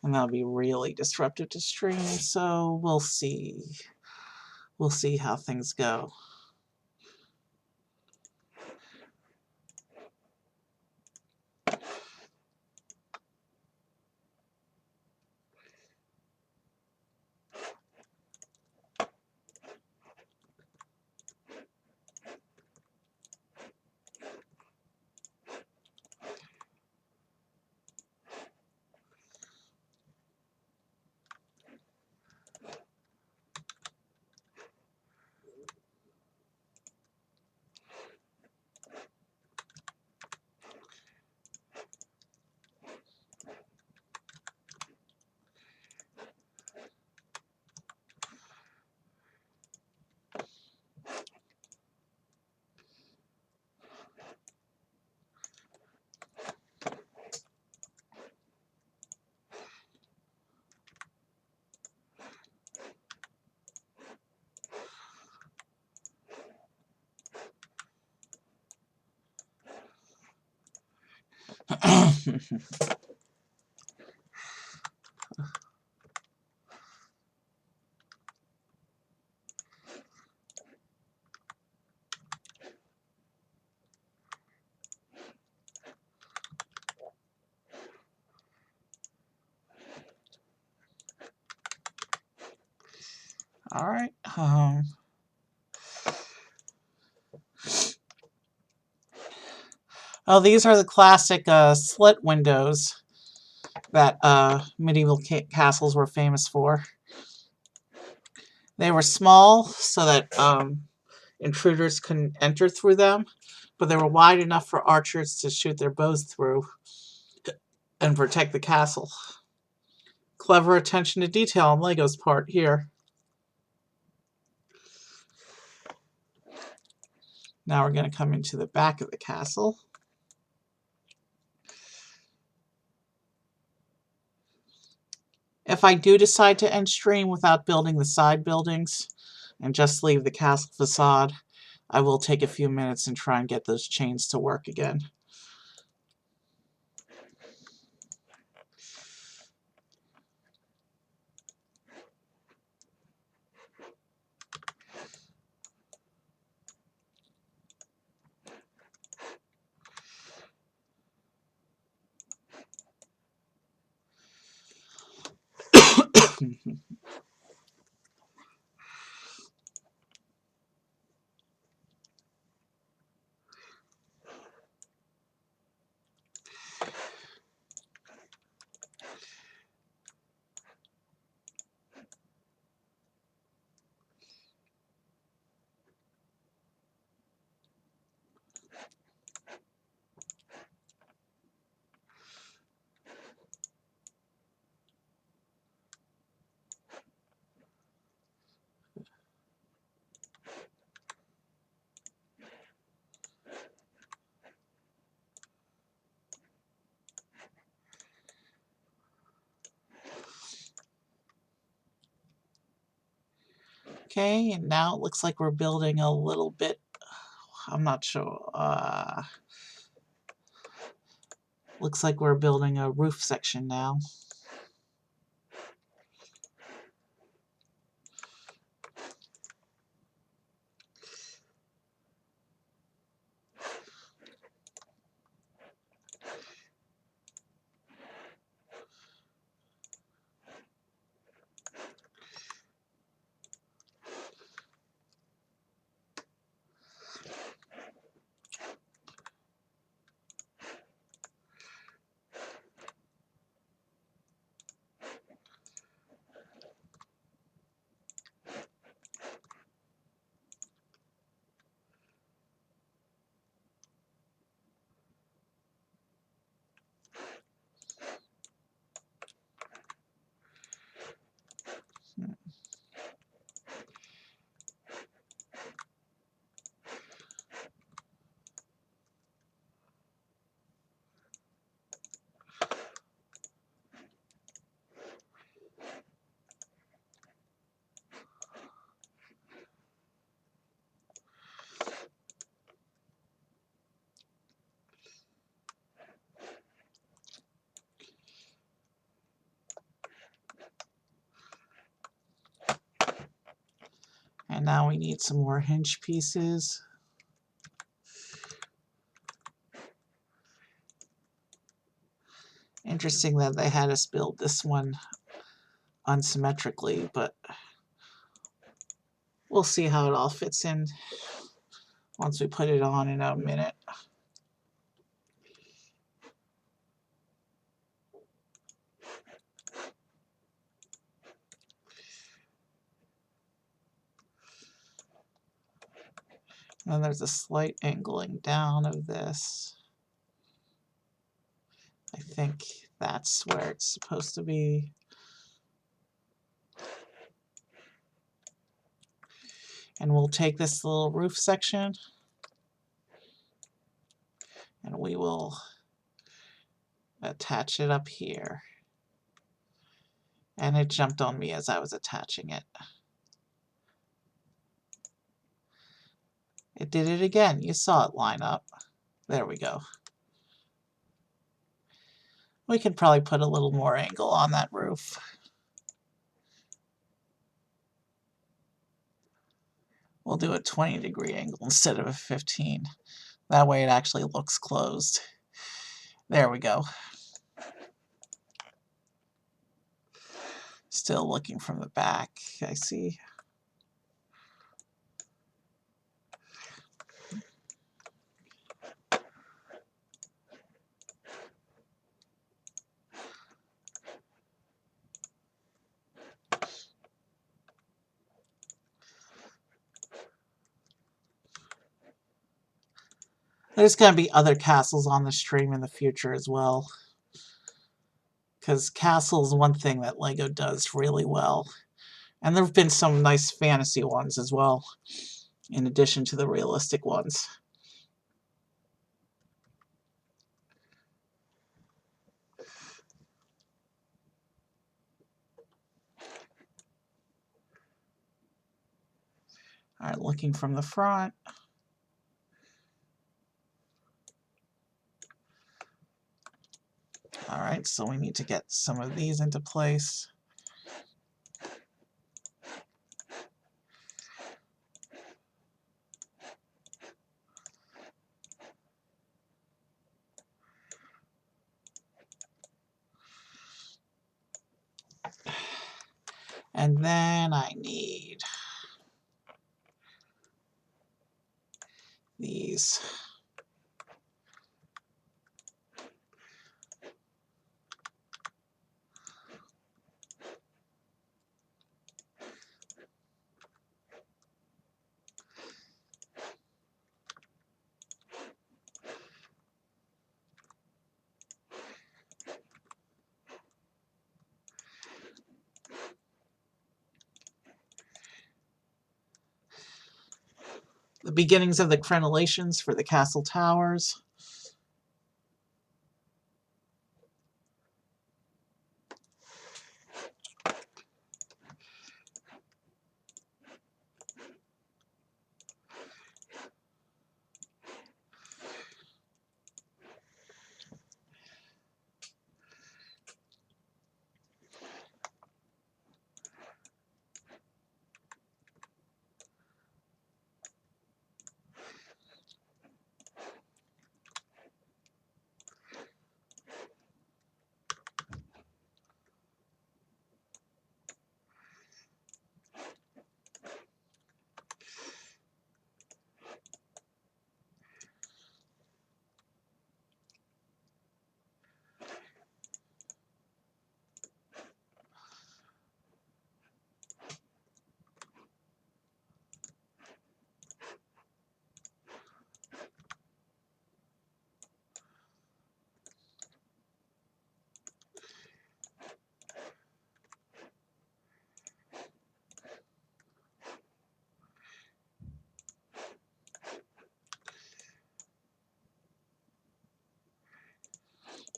And that'll be really disruptive to stream, so we'll see. We'll see how things go. All right. Oh, these are the classic slit windows that medieval castles were famous for. They were small so that intruders couldn't enter through them, but they were wide enough for archers to shoot their bows through and protect the castle. Clever attention to detail on Lego's part here. Now we're going to come into the back of the castle. If I do decide to end stream without building the side buildings and just leave the castle facade, I will take a few minutes and try and get those chains to work again. Okay, and now it looks like we're building a little bit, I'm not sure, looks like we're building a roof section now. And now we need some more hinge pieces. Interesting that they had us build this one unsymmetrically, but we'll see how it all fits in once we put it on in a minute. And then there's a slight angling down of this. I think that's where it's supposed to be. And we'll take this little roof section and we will attach it up here. And it jumped on me as I was attaching it. It did it again. You saw it line up. There we go. We could probably put a little more angle on that roof. We'll do a 20-degree angle instead of a 15. That way it actually looks closed. There we go. Still looking from the back, I see. There's going to be other castles on the stream in the future as well. Because castle is one thing that LEGO does really well. And there have been some nice fantasy ones as well, in addition to the realistic ones. All right, looking from the front. All right, so we need to get some of these into place. And then I need these. The beginnings of the crenellations for the castle towers.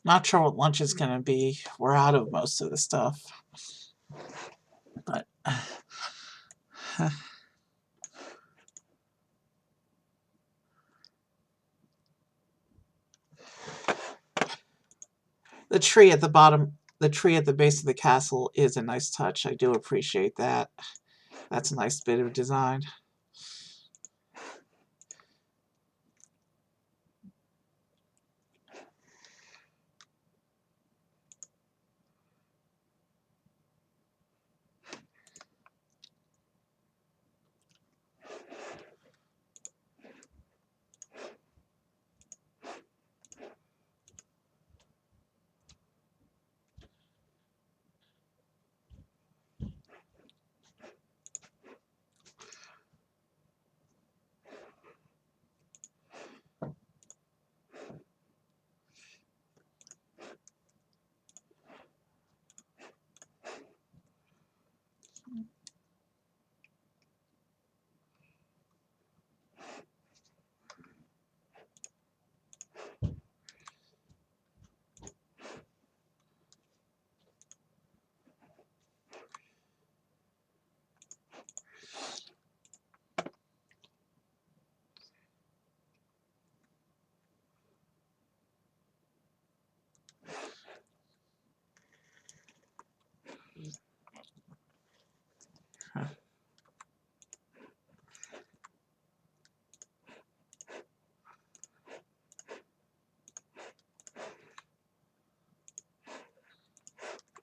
Not sure what lunch is going to be. We're out of most of the stuff. But the tree at the bottom, the tree at the base of the castle is a nice touch. I do appreciate that. That's a nice bit of design.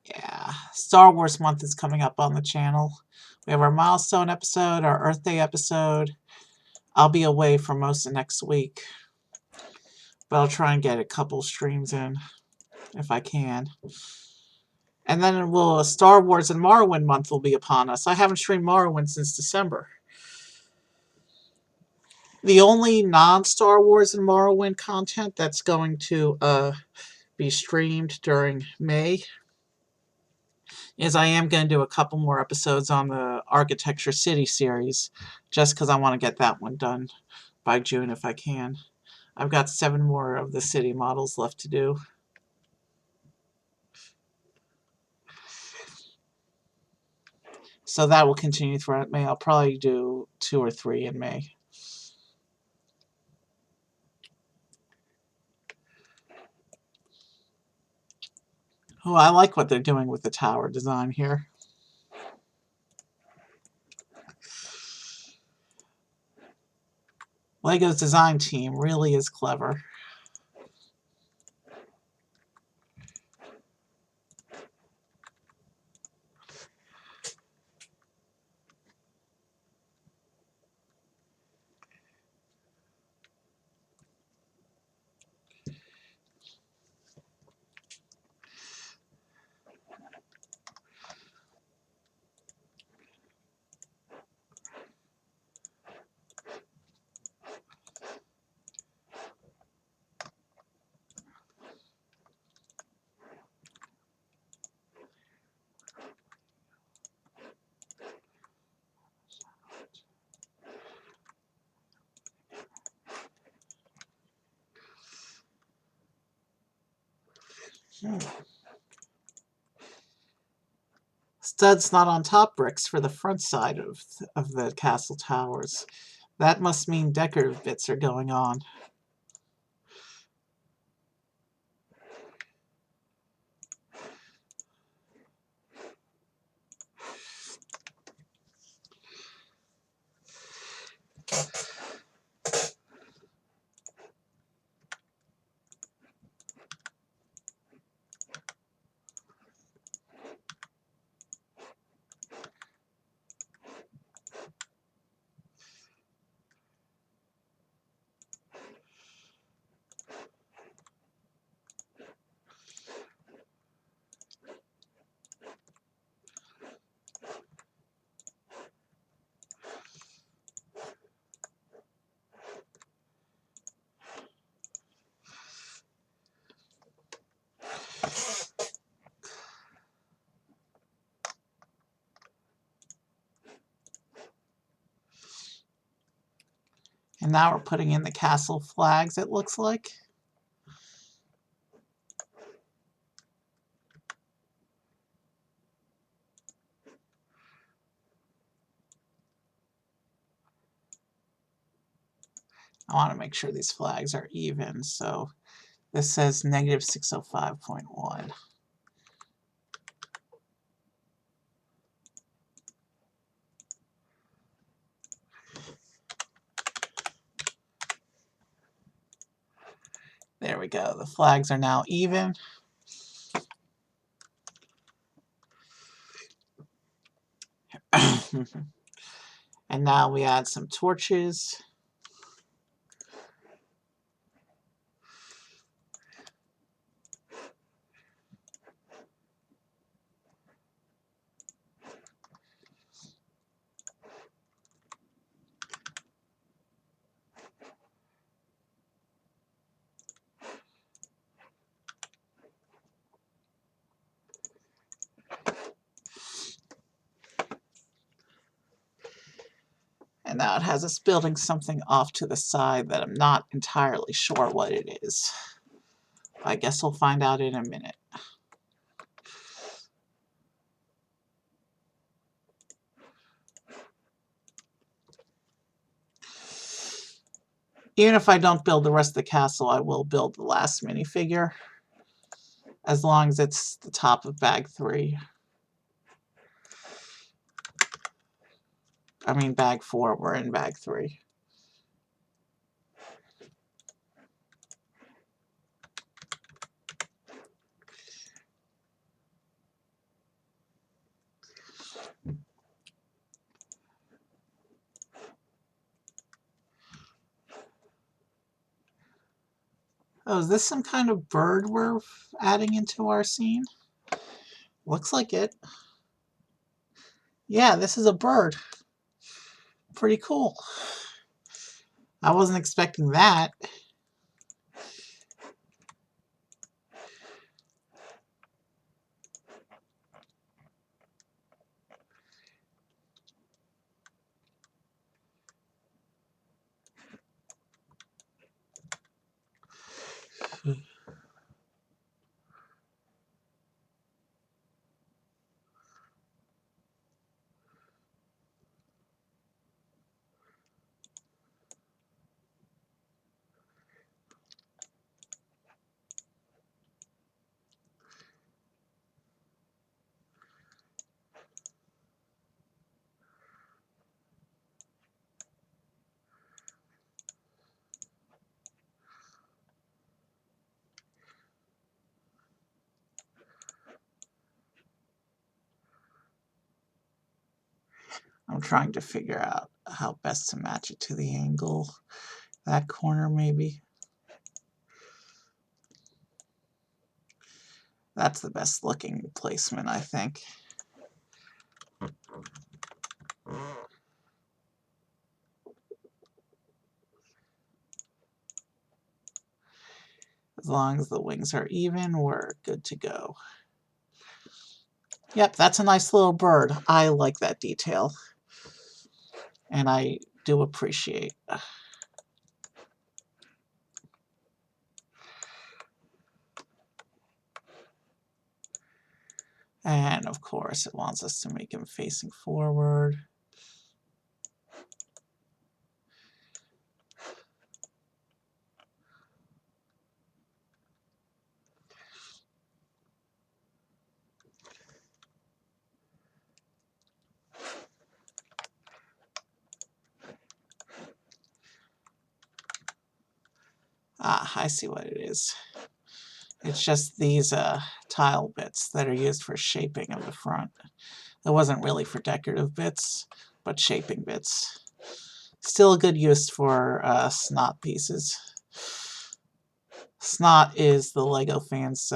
Yeah, Star Wars month is coming up on the channel. We have our milestone episode, our Earth Day episode. I'll be away for most of next week, but I'll try and get a couple streams in if I can. And then Star Wars and Morrowind month will be upon us. I haven't streamed Morrowind since December. The only non-Star Wars and Morrowind content that's going to be streamed during May is I am going to do a couple more episodes on the Architecture City series, just because I want to get that one done by June if I can. I've got 7 more of the city models left to do. So that will continue throughout May. I'll probably do 2 or 3 in May. Oh, I like what they're doing with the tower design here. LEGO's design team really is clever. Studs not on top bricks for the front side of the castle towers. That must mean decorative bits are going on. And now we're putting in the castle flags, it looks like. I want to make sure these flags are even, so this says negative 605.1. There we go. The flags are now even. And now we add some torches. And now it has us building something off to the side that I'm not entirely sure what it is. I guess we'll find out in a minute. Even if I don't build the rest of the castle, I will build the last minifigure, as long as it's the top of bag 3. I mean bag 4, we're in bag 3. Oh, is this some kind of bird we're adding into our scene? Looks like it. Yeah, this is a bird. Pretty cool. I wasn't expecting that. I'm trying to figure out how best to match it to the angle. That corner, maybe. That's the best looking placement, I think. As long as the wings are even, we're good to go. Yep, that's a nice little bird. I like that detail. And I do appreciate. And of course, it wants us to make him facing forward. Ah, I see what it is. It's just these tile bits that are used for shaping of the front. It wasn't really for decorative bits, but shaping bits. Still a good use for snot pieces. Snot is the LEGO fans'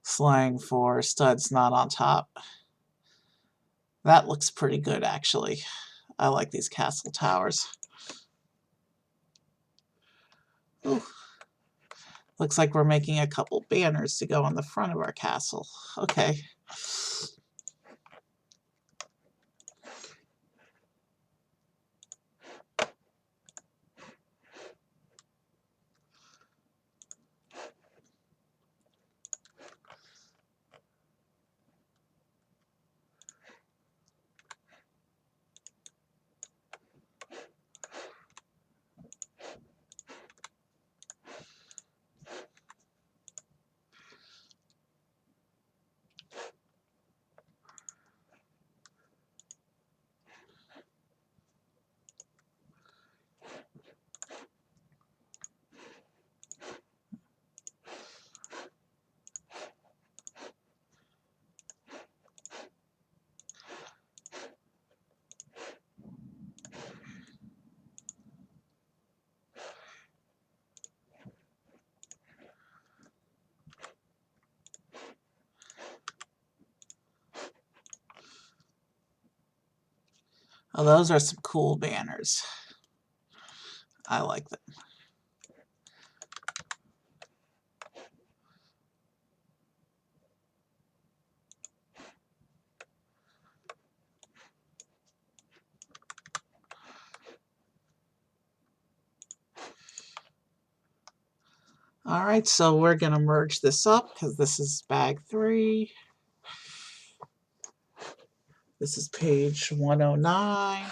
slang for studs not on top. That looks pretty good, actually. I like these castle towers. Ooh. Looks like we're making a couple banners to go on the front of our castle. Okay. Oh, those are some cool banners. I like them. All right, so we're going to merge this up because this is bag 3. This is page 109.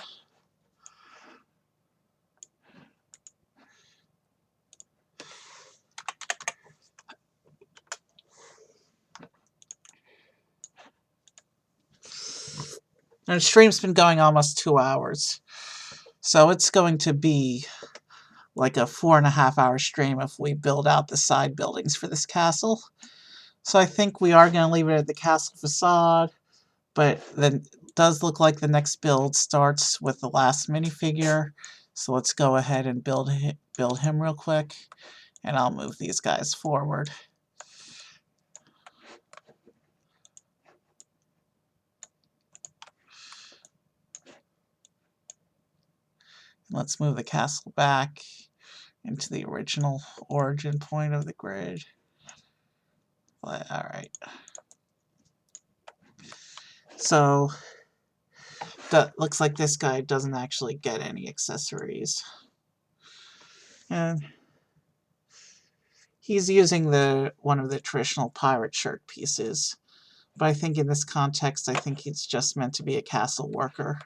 And the stream's been going almost 2 hours. So it's going to be like a 4.5-hour stream if we build out the side buildings for this castle. So I think we are going to leave it at the castle facade, but then it does look like the next build starts with the last minifigure. So let's go ahead and build him real quick, and I'll move these guys forward. Let's move the castle back into the original origin point of the grid. Alright. So, that looks like this guy doesn't actually get any accessories. And he's using one of the traditional pirate shirt pieces. But I think in this context, I think he's just meant to be a castle worker.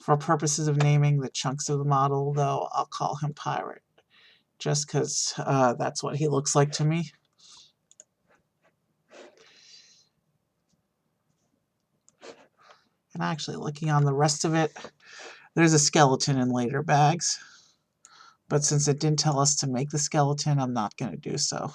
For purposes of naming the chunks of the model, though, I'll call him Pirate. Just because that's what he looks like to me. And actually, looking on the rest of it, there's a skeleton in later bags. But since it didn't tell us to make the skeleton, I'm not going to do so.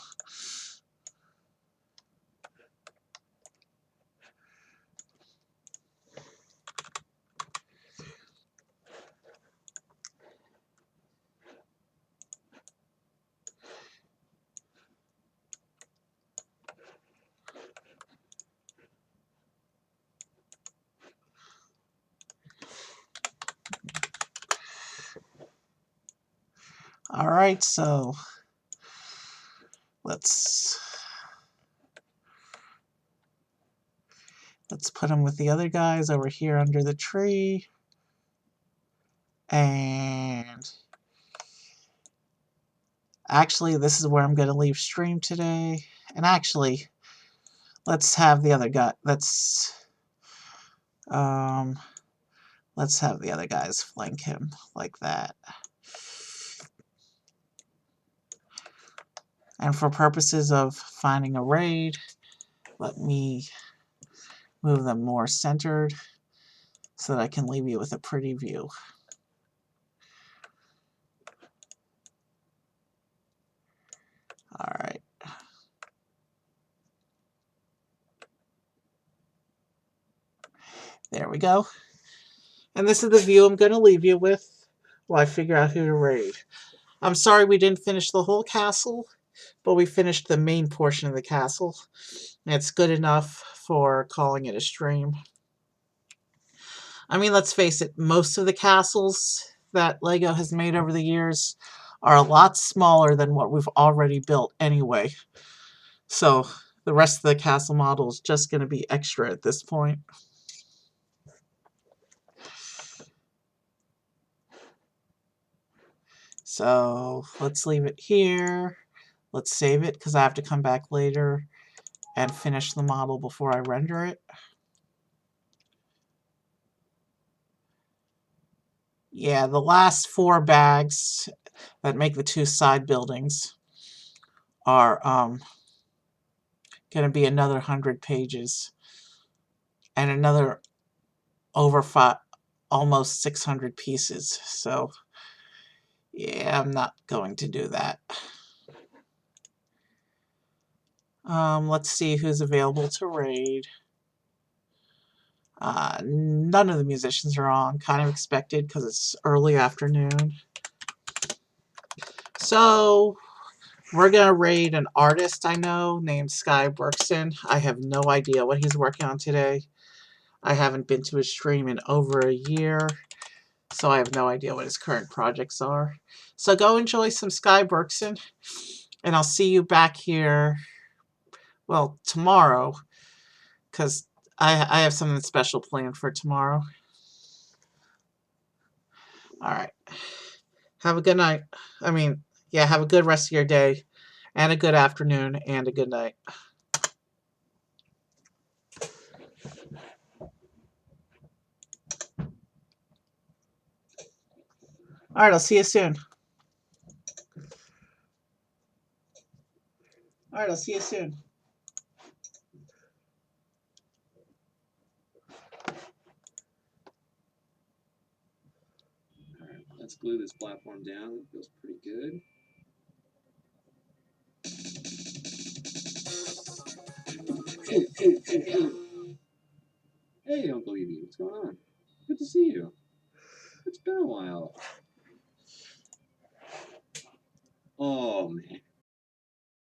Alright, so let's put him with the other guys over here under the tree. And actually, this is where I'm going to leave stream today. And actually, let's have the other guy. Let's have the other guys flank him like that. And for purposes of finding a raid, let me move them more centered so that I can leave you with a pretty view. Alright. There we go. And this is the view I'm going to leave you with while I figure out who to raid. I'm sorry we didn't finish the whole castle, but we finished the main portion of the castle. And it's good enough for calling it a stream. I mean, let's face it, most of the castles that LEGO has made over the years are a lot smaller than what we've already built anyway. So the rest of the castle model is just going to be extra at this point. So let's leave it here. Let's save it because I have to come back later and finish the model before I render it. Yeah, the last 4 bags that make the 2 side buildings are going to be another 100 pages and another over almost 600 pieces. So yeah, I'm not going to do that. Let's see who's available to raid. None of the musicians are on. Kind of expected because it's early afternoon. So We're going to raid an artist I know named Sky Berkson. I have no idea what he's working on today. I haven't been to his stream in over a year, so I have no idea what his current projects are. So go enjoy some Sky Berkson, and I'll see you back here, well, tomorrow, because I have something special planned for tomorrow. All right. Have a good night. I mean, yeah, have a good rest of your day, and a good afternoon, and a good night. All right, I'll see you soon. All right, I'll see you soon. All right, let's glue this platform down. It feels pretty good. Hey, Uncle Evie, what's going on? Good to see you. It's been a while. Oh, man.